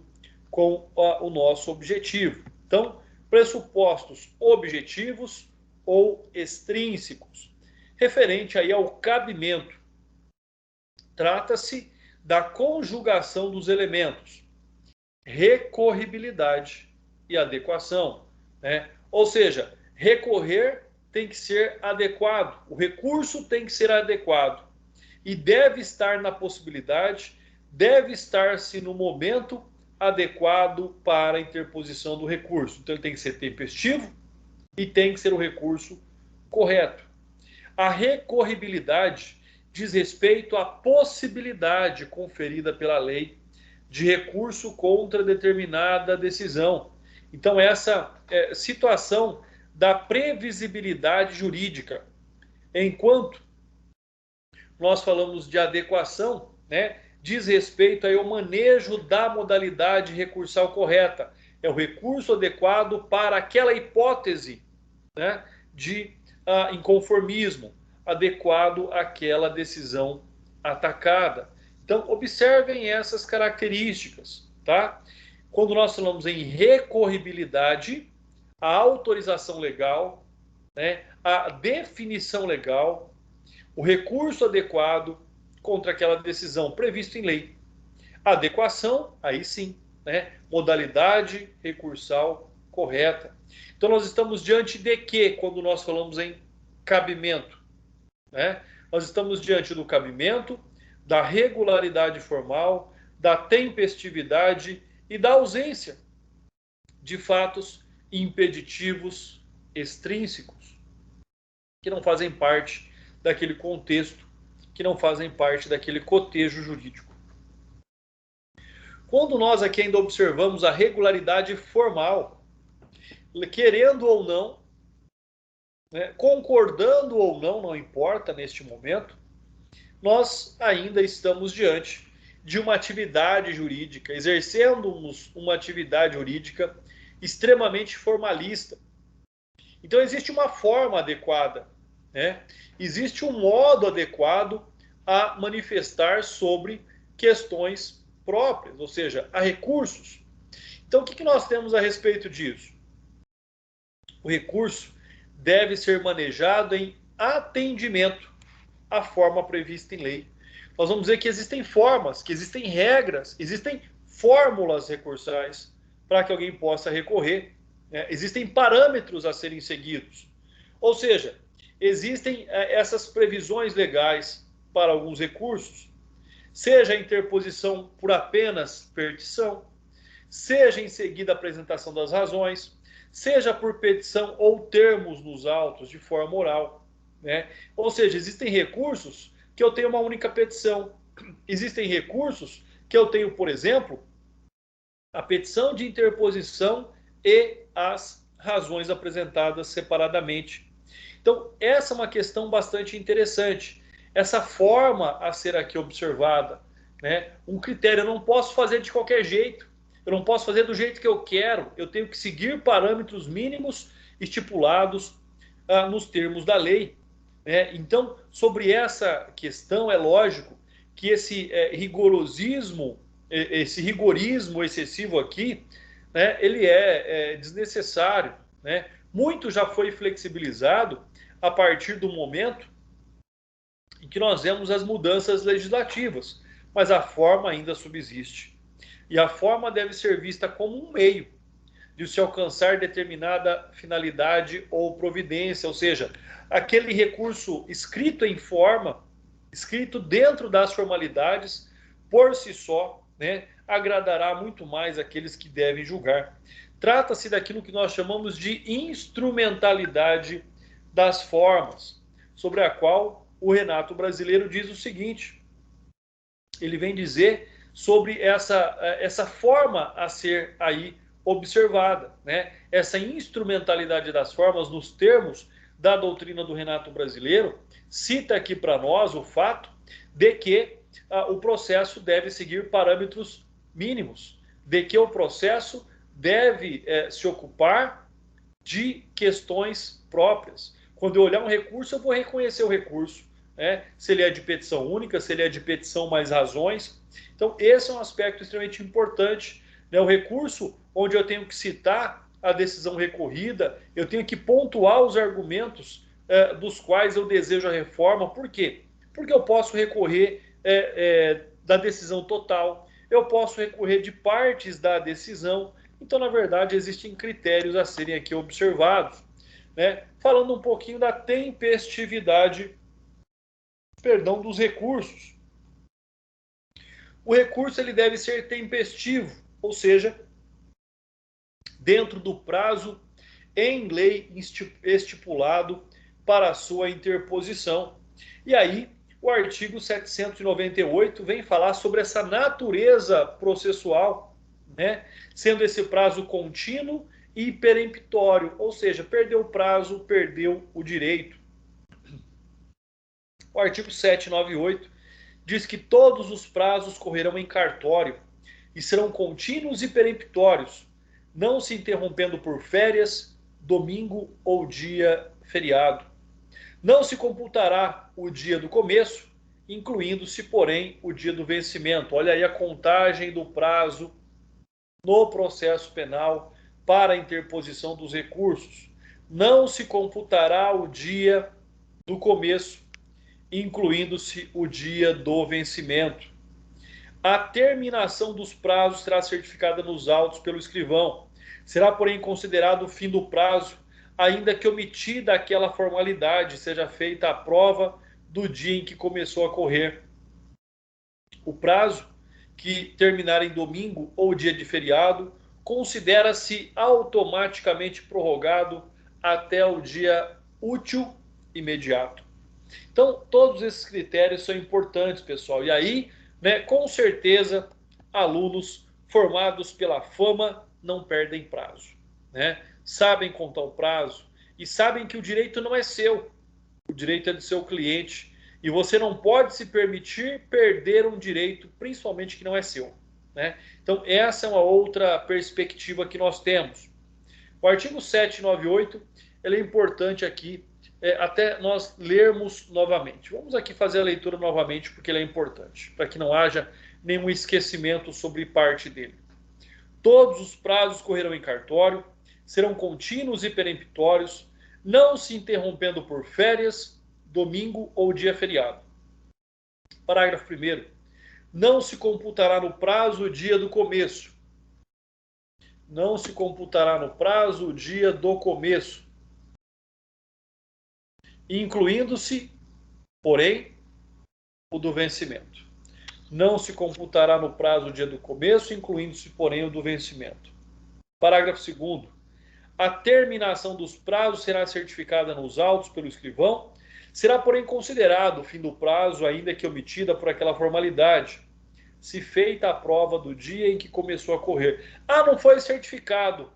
com o nosso objetivo. Então, pressupostos objetivos ou extrínsecos. Referente aí ao cabimento, trata-se da conjugação dos elementos, recorribilidade e adequação, né? Ou seja, recorrer tem que ser adequado, o recurso tem que ser adequado e deve estar na possibilidade, deve estar-se no momento adequado para a interposição do recurso. Então ele tem que ser tempestivo e tem que ser o recurso correto. A recorribilidade diz respeito à possibilidade conferida pela lei de recurso contra determinada decisão. Então, essa situação da previsibilidade jurídica. Enquanto nós falamos de adequação, né, diz respeito aí ao manejo da modalidade recursal correta. É o recurso adequado para aquela hipótese, né, de inconformismo, adequado àquela decisão atacada. Então, observem essas características, tá? Quando nós falamos em recorribilidade, a autorização legal, né, a definição legal, o recurso adequado contra aquela decisão prevista em lei. A adequação, aí sim, né, modalidade recursal correta. Então, nós estamos diante de quê quando nós falamos em cabimento? Né? Nós estamos diante do cabimento, da regularidade formal, da tempestividade e da ausência de fatos impeditivos extrínsecos, que não fazem parte daquele contexto, que não fazem parte daquele cotejo jurídico. Quando nós aqui ainda observamos a regularidade formal, querendo ou não, né, concordando ou não, não importa neste momento, nós ainda estamos diante de uma atividade jurídica, exercemos uma atividade jurídica extremamente formalista. Então existe uma forma adequada, né? Existe um modo adequado a manifestar sobre questões próprias, ou seja, a recursos. Então o que nós temos a respeito disso? O recurso deve ser manejado em atendimento à forma prevista em lei. Nós vamos dizer que existem formas, que existem regras, existem fórmulas recursais para que alguém possa recorrer. Existem parâmetros a serem seguidos. Ou seja, existem essas previsões legais para alguns recursos, seja a interposição por apenas petição, seja em seguida a apresentação das razões, seja por petição ou termos nos autos de forma oral, né? Ou seja, existem recursos que eu tenho uma única petição. Existem recursos que eu tenho, por exemplo, a petição de interposição e as razões apresentadas separadamente. Então, essa é uma questão bastante interessante. Essa forma a ser aqui observada, né? Um critério, eu não posso fazer de qualquer jeito. Eu não posso fazer do jeito que eu quero. Eu tenho que seguir parâmetros mínimos estipulados nos termos da lei. Então, sobre essa questão, é lógico que esse rigorosismo, esse rigorismo excessivo aqui, né, ele é desnecessário. Né? Muito já foi flexibilizado a partir do momento em que nós vemos as mudanças legislativas, mas a forma ainda subsiste. E a forma deve ser vista como um meio de se alcançar determinada finalidade ou providência, ou seja, aquele recurso escrito em forma, escrito dentro das formalidades, por si só, né, agradará muito mais aqueles que devem julgar. Trata-se daquilo que nós chamamos de instrumentalidade das formas, sobre a qual o Renato Brasileiro diz o seguinte: ele vem dizer sobre essa forma a ser aí observada, né? Essa instrumentalidade das formas nos termos da doutrina do Renato Brasileiro, cita aqui para nós o fato de que o processo deve seguir parâmetros mínimos, de que o processo deve se ocupar de questões próprias. Quando eu olhar um recurso, eu vou reconhecer o recurso, né? Se ele é de petição única, se ele é de petição mais razões. Então, esse é um aspecto extremamente importante, né? O recurso, onde eu tenho que citar a decisão recorrida, eu tenho que pontuar os argumentos dos quais eu desejo a reforma. Por quê? Porque eu posso recorrer da decisão total, eu posso recorrer de partes da decisão. Então, na verdade, existem critérios a serem aqui observados, né? Falando um pouquinho da tempestividade, perdão, dos recursos. O recurso ele deve ser tempestivo, ou seja, dentro do prazo em lei estipulado para a sua interposição. E aí, o artigo 798 vem falar sobre essa natureza processual, né? Sendo esse prazo contínuo e peremptório, ou seja, perdeu o prazo, perdeu o direito. O artigo 798 diz que todos os prazos correrão em cartório e serão contínuos e peremptórios, não se interrompendo por férias, domingo ou dia feriado. Não se computará o dia do começo, incluindo-se, porém, o dia do vencimento. Olha aí a contagem do prazo no processo penal para a interposição dos recursos. Não se computará o dia do começo, incluindo-se o dia do vencimento. A terminação dos prazos será certificada nos autos pelo escrivão. Será, porém, considerado o fim do prazo, ainda que omitida aquela formalidade, seja feita a prova do dia em que começou a correr. O prazo que terminar em domingo ou dia de feriado considera-se automaticamente prorrogado até o dia útil imediato. Então, todos esses critérios são importantes, pessoal. E aí, né, com certeza, alunos formados pela fama não perdem prazo, né? Sabem contar o prazo e sabem que o direito não é seu, o direito é do seu cliente. E você não pode se permitir perder um direito, principalmente que não é seu, né? Então, essa é uma outra perspectiva que nós temos. O artigo 798 ele é importante aqui, até nós lermos novamente. Vamos aqui fazer a leitura novamente, porque ele é importante, para que não haja nenhum esquecimento sobre parte dele. Todos os prazos correrão em cartório, serão contínuos e peremptórios, não se interrompendo por férias, domingo ou dia feriado. Parágrafo 1º. Não se computará no prazo o dia do começo. Não se computará no prazo o dia do começo, incluindo-se, porém, o do vencimento. Não se computará no prazo o dia do começo, incluindo-se, porém, o do vencimento. Parágrafo 2º. A terminação dos prazos será certificada nos autos pelo escrivão, será, porém, considerado o fim do prazo, ainda que omitida por aquela formalidade, se feita a prova do dia em que começou a correr. Ah, não foi certificado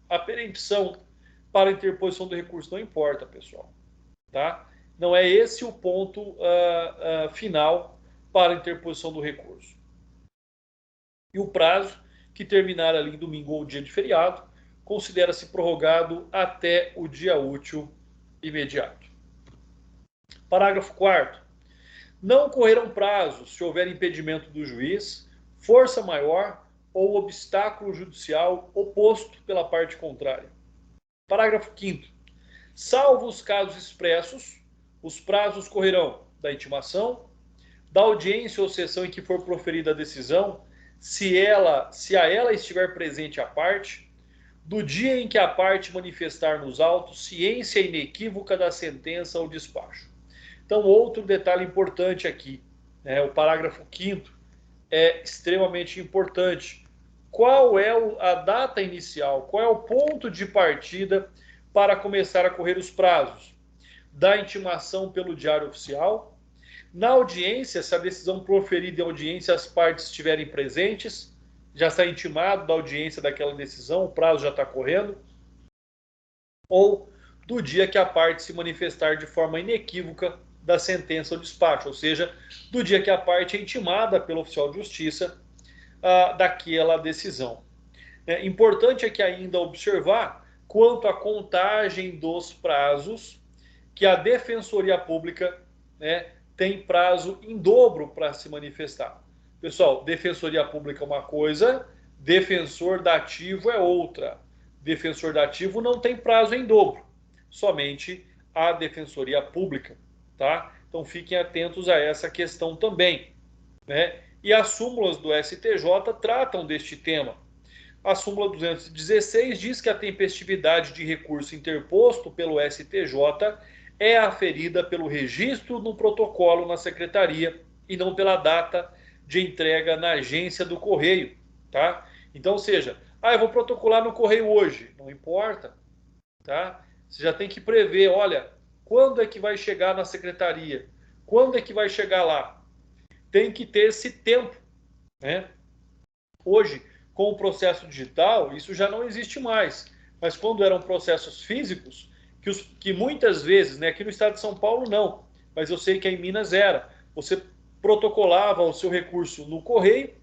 a perempção para a interposição do recurso. Não importa, pessoal. Tá? Não é esse o ponto final para a interposição do recurso. E o prazo, que terminar ali em domingo ou dia de feriado, considera-se prorrogado até o dia útil imediato. Parágrafo 4º. Não correrão prazos se houver impedimento do juiz, força maior ou obstáculo judicial oposto pela parte contrária. Parágrafo 5º. Salvo os casos expressos, os prazos correrão da intimação, da audiência ou sessão em que for proferida a decisão, se a ela estiver presente a parte, do dia em que a parte manifestar nos autos ciência inequívoca da sentença ou despacho. Então, outro detalhe importante aqui, né, o parágrafo 5º é extremamente importante. Qual é a data inicial? Qual é o ponto de partida para começar a correr os prazos? Da intimação pelo Diário Oficial. Na audiência, se a decisão proferida em audiência as partes estiverem presentes, já está intimado da audiência daquela decisão, o prazo já está correndo. Ou do dia que a parte se manifestar de forma inequívoca da sentença ou despacho, ou seja, do dia que a parte é intimada pelo oficial de justiça daquela decisão. Importante é que ainda observar quanto à contagem dos prazos, que a Defensoria Pública, né, tem prazo em dobro para se manifestar. Pessoal, Defensoria Pública é uma coisa, defensor dativo é outra. Defensor dativo não tem prazo em dobro, somente a Defensoria Pública, tá? Então fiquem atentos a essa questão também, né? E as súmulas do STJ tratam deste tema. A súmula 216 diz que a tempestividade de recurso interposto pelo STJ é aferida pelo registro no protocolo na secretaria e não pela data de entrega na agência do correio, tá? Então, ou seja, eu vou protocolar no correio hoje, não importa, tá? Você já tem que prever, olha, quando é que vai chegar na secretaria? Quando é que vai chegar lá? Tem que ter esse tempo, né? Hoje, com o processo digital, isso já não existe mais. Mas quando eram processos físicos, que muitas vezes, né, aqui no estado de São Paulo não, mas eu sei que em Minas era, você protocolava o seu recurso no correio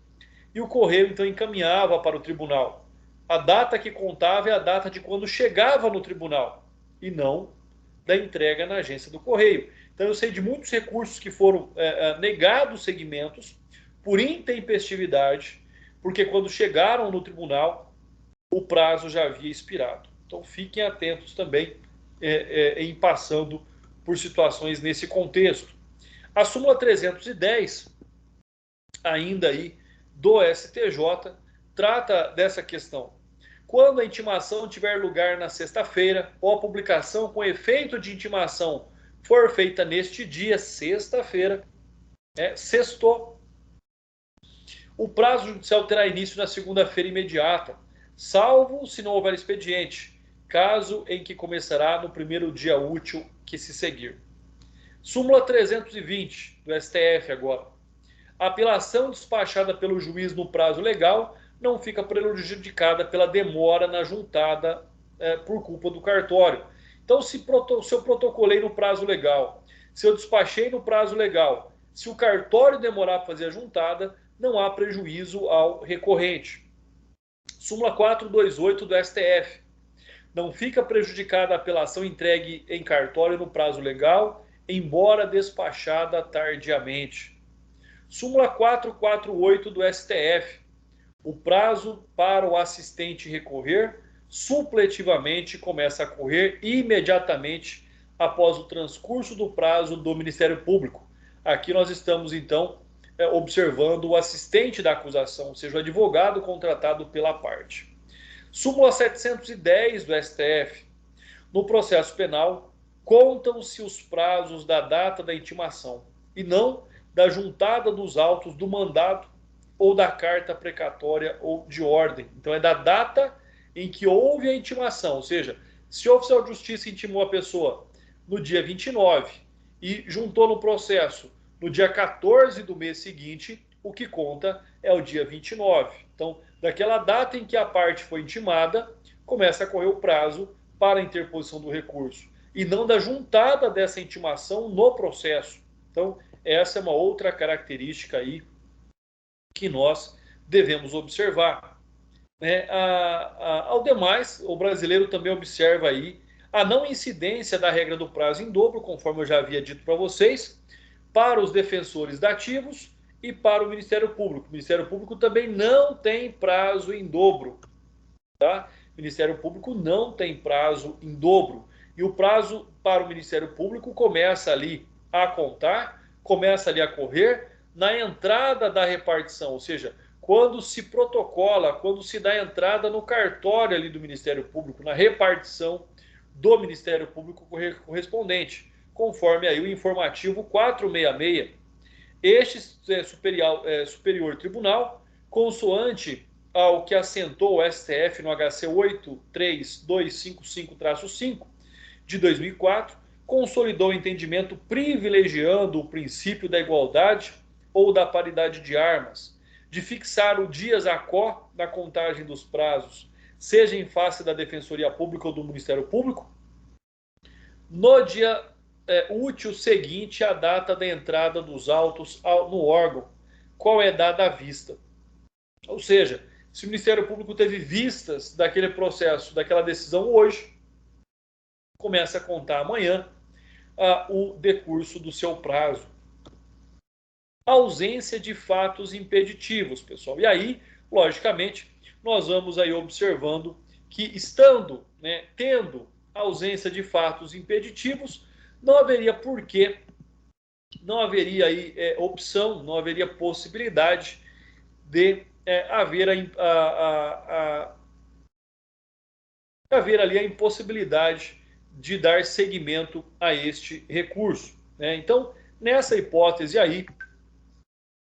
e o correio então encaminhava para o tribunal. A data que contava é a data de quando chegava no tribunal e não da entrega na agência do correio. Então eu sei de muitos recursos que foram negados segmentos por intempestividade, porque quando chegaram no tribunal, o prazo já havia expirado. Então fiquem atentos também em passando por situações nesse contexto. A súmula 310, ainda aí do STJ, trata dessa questão. Quando a intimação tiver lugar na sexta-feira, ou a publicação com efeito de intimação for feita neste dia, sexta-feira, sextou, o prazo judicial terá início na segunda-feira imediata, salvo se não houver expediente, caso em que começará no primeiro dia útil que se seguir. Súmula 320 do STF agora. A apelação despachada pelo juiz no prazo legal não fica prejudicada pela demora na juntada por culpa do cartório. Então, se eu protocolei no prazo legal, se eu despachei no prazo legal, se o cartório demorar para fazer a juntada, não há prejuízo ao recorrente. Súmula 428 do STF. Não fica prejudicada a apelação entregue em cartório no prazo legal, embora despachada tardiamente. Súmula 448 do STF. O prazo para o assistente recorrer supletivamente começa a correr imediatamente após o transcurso do prazo do Ministério Público. Aqui nós estamos, então, observando o assistente da acusação, ou seja, o advogado contratado pela parte. Súmula 710 do STF. No processo penal, contam-se os prazos da data da intimação e não da juntada dos autos do mandado ou da carta precatória ou de ordem. Então é da data em que houve a intimação, ou seja, se o oficial de justiça intimou a pessoa no dia 29 e juntou no processo no dia 14 do mês seguinte, o que conta é o dia 29. Então, daquela data em que a parte foi intimada, começa a correr o prazo para a interposição do recurso, e não da juntada dessa intimação no processo. Então, essa é uma outra característica aí que nós devemos observar. Ao demais, o brasileiro também observa aí a não incidência da regra do prazo em dobro, conforme eu já havia dito para vocês, para os defensores dativos e para o Ministério Público. O Ministério Público também não tem prazo em dobro, tá? O Ministério Público não tem prazo em dobro. E o prazo para o Ministério Público começa ali a contar, começa ali a correr na entrada da repartição, ou seja, quando se protocola, quando se dá entrada no cartório ali do Ministério Público, na repartição do Ministério Público correspondente. conforme aí o informativo 466. Este Superior Tribunal, consoante ao que assentou o STF no HC 83255-5 de 2004, consolidou o entendimento privilegiando o princípio da igualdade ou da paridade de armas, de fixar o dias a quo na contagem dos prazos, seja em face da Defensoria Pública ou do Ministério Público, no dia útil seguinte à data da entrada dos autos no órgão, qual é dada à vista. Ou seja, se o Ministério Público teve vistas daquele processo, daquela decisão hoje, começa a contar amanhã o decurso do seu prazo. Ausência de fatos impeditivos, pessoal. E aí, logicamente, nós vamos aí observando que estando, tendo ausência de fatos impeditivos, não haveria porquê, não haveria aí opção, não haveria possibilidade de haver haver ali a impossibilidade de dar seguimento a este recurso. Então, nessa hipótese aí,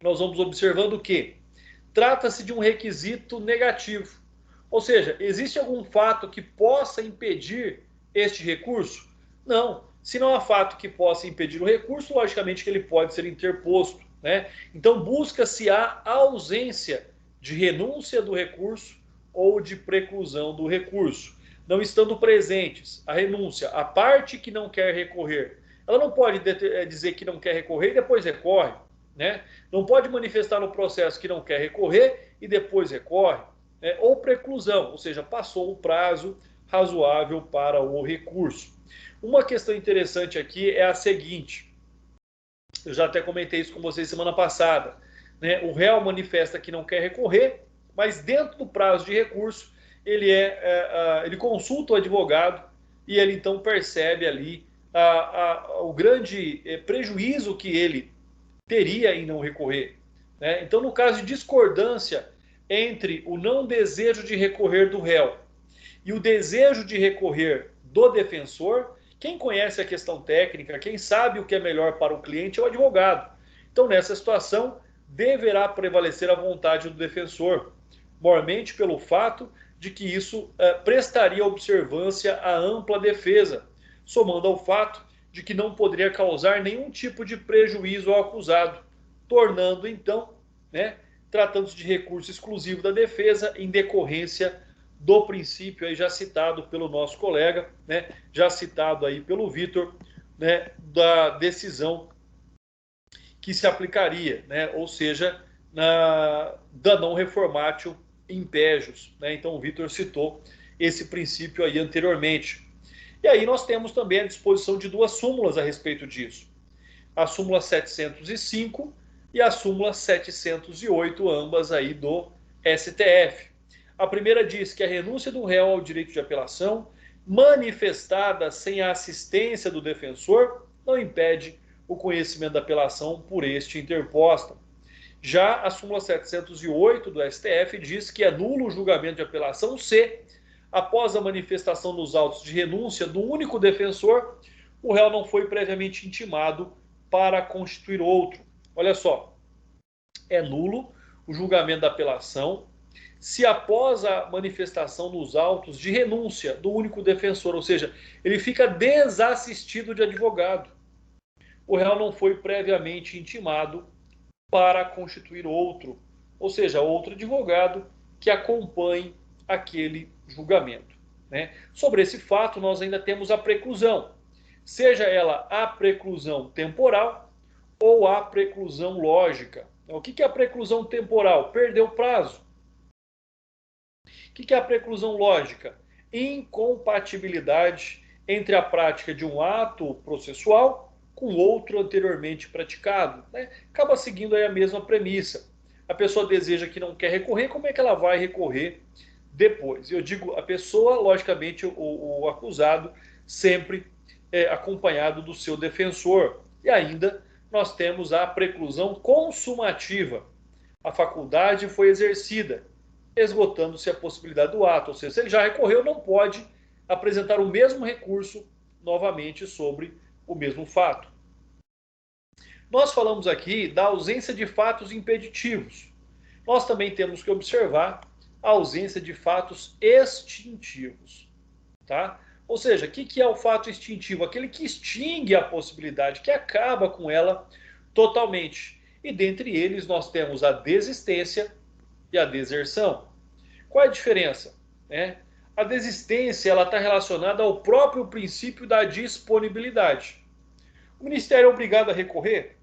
nós vamos observando que trata-se de um requisito negativo. Ou seja, existe algum fato que possa impedir este recurso? Não. Se não há fato que possa impedir o recurso, logicamente que ele pode ser interposto. Então, busca-se a ausência de renúncia do recurso ou de preclusão do recurso. Não estando presentes a renúncia, a parte que não quer recorrer, ela não pode dizer que não quer recorrer e depois recorre. Não pode manifestar no processo que não quer recorrer e depois recorre. Ou preclusão, ou seja, passou o prazo razoável para o recurso. Uma questão interessante aqui é a seguinte, eu já até comentei isso com vocês semana passada, o réu manifesta que não quer recorrer, mas dentro do prazo de recurso, ele consulta o advogado e ele então percebe ali o grande prejuízo que ele teria em não recorrer. Então, no caso de discordância entre o não desejo de recorrer do réu e o desejo de recorrer do defensor, quem conhece a questão técnica, quem sabe o que é melhor para o cliente é o advogado. Então, nessa situação, deverá prevalecer a vontade do defensor, mormente pelo fato de que isso prestaria observância à ampla defesa, somando ao fato de que não poderia causar nenhum tipo de prejuízo ao acusado, tornando então, tratando-se de recurso exclusivo da defesa em decorrência do princípio aí já citado pelo nosso colega, já citado aí pelo Vitor, da decisão que se aplicaria, ou seja, da non reformatio impejus. Então o Vitor citou esse princípio aí anteriormente. E aí nós temos também a disposição de duas súmulas a respeito disso. A súmula 705 e a súmula 708, ambas aí do STF. A primeira diz que a renúncia do réu ao direito de apelação, manifestada sem a assistência do defensor, não impede o conhecimento da apelação por este interposta. Já a súmula 708 do STF diz que é nulo o julgamento de apelação se, após a manifestação nos autos de renúncia do único defensor, o réu não foi previamente intimado para constituir outro. Olha só, é nulo o julgamento da apelação se após a manifestação nos autos de renúncia do único defensor, ou seja, ele fica desassistido de advogado. O réu não foi previamente intimado para constituir outro, ou seja, outro advogado que acompanhe aquele julgamento. Sobre esse fato, nós ainda temos a preclusão, seja ela a preclusão temporal ou a preclusão lógica. O que é a preclusão temporal? Perdeu o prazo. O que é a preclusão lógica? Incompatibilidade entre a prática de um ato processual com outro anteriormente praticado. Acaba seguindo aí a mesma premissa. A pessoa deseja que não quer recorrer, como é que ela vai recorrer depois? Eu digo a pessoa, logicamente o acusado, sempre acompanhado do seu defensor. E ainda nós temos a preclusão consumativa. A faculdade foi exercida, esgotando-se a possibilidade do ato. Ou seja, se ele já recorreu, não pode apresentar o mesmo recurso novamente sobre o mesmo fato. Nós falamos aqui da ausência de fatos impeditivos. Nós também temos que observar a ausência de fatos extintivos, tá? Ou seja, o que é o fato extintivo? Aquele que extingue a possibilidade, que acaba com ela totalmente. E dentre eles nós temos a desistência e a deserção. Qual é a diferença? A desistência está relacionada ao próprio princípio da disponibilidade. O Ministério é obrigado a recorrer?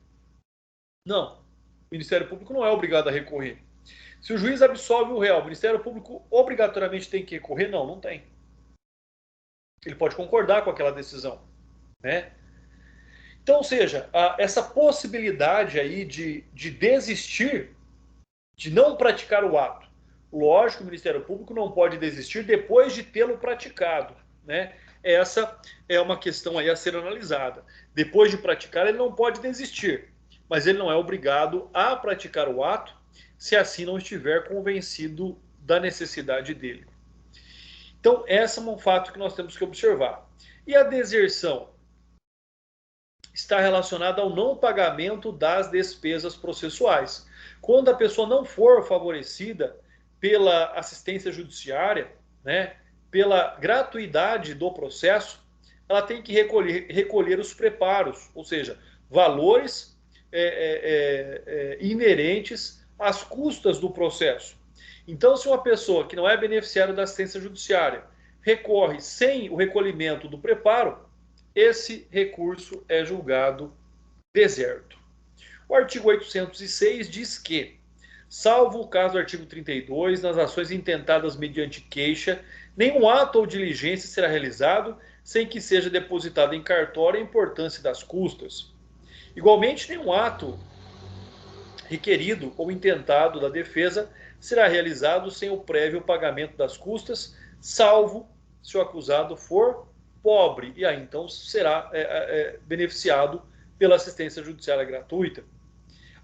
Não. O Ministério Público não é obrigado a recorrer. Se o juiz absolve o réu, o Ministério Público obrigatoriamente tem que recorrer? Não, não tem. Ele pode concordar com aquela decisão, né? Então, ou seja, essa possibilidade aí de desistir, de não praticar o ato. Lógico que o Ministério Público não pode desistir depois de tê-lo praticado, né? Essa é uma questão aí a ser analisada. Depois de praticar, ele não pode desistir, mas ele não é obrigado a praticar o ato se assim não estiver convencido da necessidade dele. Então, esse é um fato que nós temos que observar. E a deserção está relacionada ao não pagamento das despesas processuais. Quando a pessoa não for favorecida pela assistência judiciária, né, pela gratuidade do processo, ela tem que recolher os preparos, ou seja, valores inerentes às custas do processo. Então, se uma pessoa que não é beneficiária da assistência judiciária recorre sem o recolhimento do preparo, esse recurso é julgado deserto. O artigo 806 diz que, salvo o caso do artigo 32, nas ações intentadas mediante queixa, nenhum ato ou diligência será realizado sem que seja depositada em cartório a importância das custas. Igualmente, nenhum ato requerido ou intentado da defesa será realizado sem o prévio pagamento das custas, salvo se o acusado for pobre, e aí então será beneficiado pela assistência judiciária gratuita.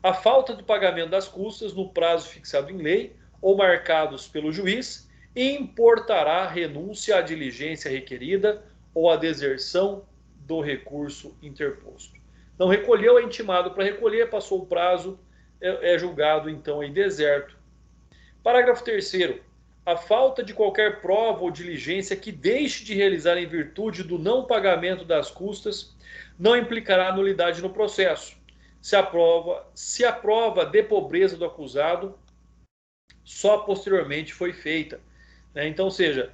A falta de pagamento das custas no prazo fixado em lei ou marcados pelo juiz importará a renúncia à diligência requerida ou a deserção do recurso interposto. Não recolheu, é intimado para recolher, passou o prazo, é julgado então em deserto. Parágrafo 3º. A falta de qualquer prova ou diligência que deixe de realizar em virtude do não pagamento das custas não implicará nulidade no processo, se a prova de pobreza do acusado só posteriormente foi feita. Então, ou seja,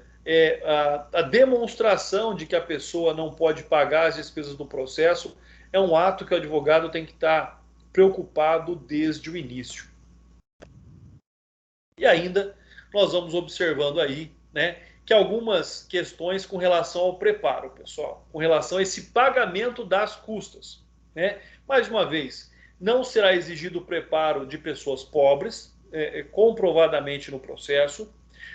a demonstração de que a pessoa não pode pagar as despesas do processo é um ato que o advogado tem que estar preocupado desde o início. E ainda nós vamos observando aí, né, que algumas questões com relação ao preparo, pessoal, com relação a esse pagamento das custas, né? Mais uma vez, não será exigido o preparo de pessoas pobres, comprovadamente no processo,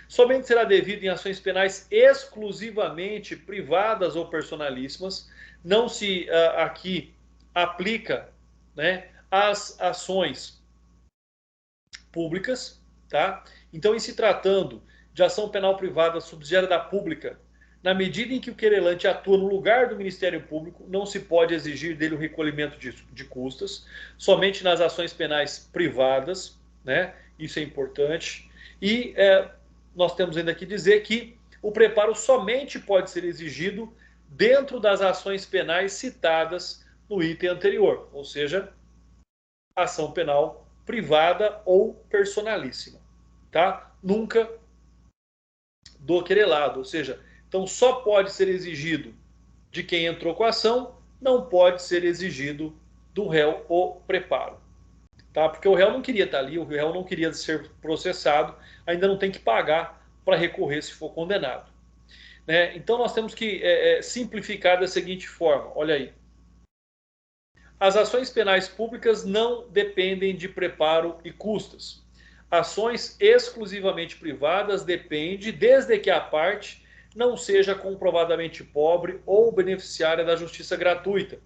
somente será devido em ações penais exclusivamente privadas ou personalíssimas, não se aqui aplica, né, as ações públicas, tá? Então, em se tratando de ação penal privada subsidiária da pública, na medida em que o querelante atua no lugar do Ministério Público, não se pode exigir dele o recolhimento de custas, somente nas ações penais privadas, né? Isso é importante. E nós temos ainda que dizer que o preparo somente pode ser exigido dentro das ações penais citadas no item anterior, ou seja, ação penal privada ou personalíssima, tá? Nunca do querelado, ou seja, então só pode ser exigido de quem entrou com a ação, não pode ser exigido do réu o preparo, tá? Porque o réu não queria estar ali, o réu não queria ser processado, ainda não tem que pagar para recorrer se for condenado, né? Então nós temos que simplificar da seguinte forma, olha aí. As ações penais públicas não dependem de preparo e custas. Ações exclusivamente privadas dependem desde que a parte não seja comprovadamente pobre ou beneficiária da justiça gratuita.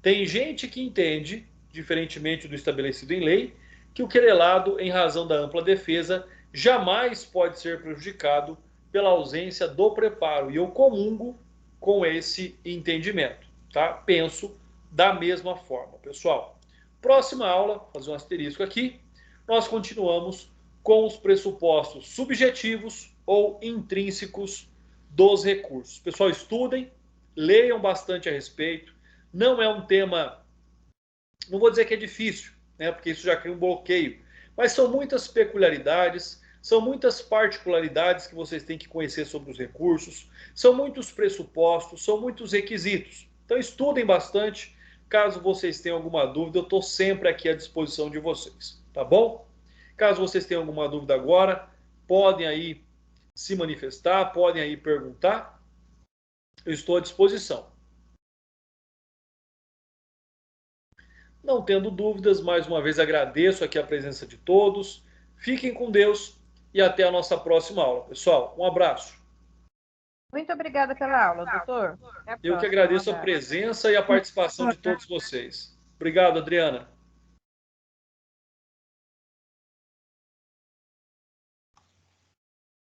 Tem gente que entende, diferentemente do estabelecido em lei, que o querelado, em razão da ampla defesa, jamais pode ser prejudicado pela ausência do preparo. E eu comungo com esse entendimento. tá? Penso da mesma forma, pessoal. Próxima aula, fazer um asterisco aqui, nós continuamos com os pressupostos subjetivos ou intrínsecos dos recursos. Pessoal, estudem, leiam bastante a respeito. Não é um tema, não vou dizer que é difícil, né, porque isso já cria um bloqueio, mas são muitas peculiaridades, são muitas particularidades que vocês têm que conhecer sobre os recursos, são muitos pressupostos, são muitos requisitos. Então estudem bastante. Caso vocês tenham alguma dúvida, eu estou sempre aqui à disposição de vocês, tá bom? Caso vocês tenham alguma dúvida agora, podem aí se manifestar, podem aí perguntar. Eu estou à disposição. Não tendo dúvidas, mais uma vez agradeço aqui a presença de todos. Fiquem com Deus e até a nossa próxima aula. Pessoal, um abraço.
Muito obrigada pela aula, doutor.
Eu que agradeço a presença e a participação de todos vocês. Obrigado, Adriana.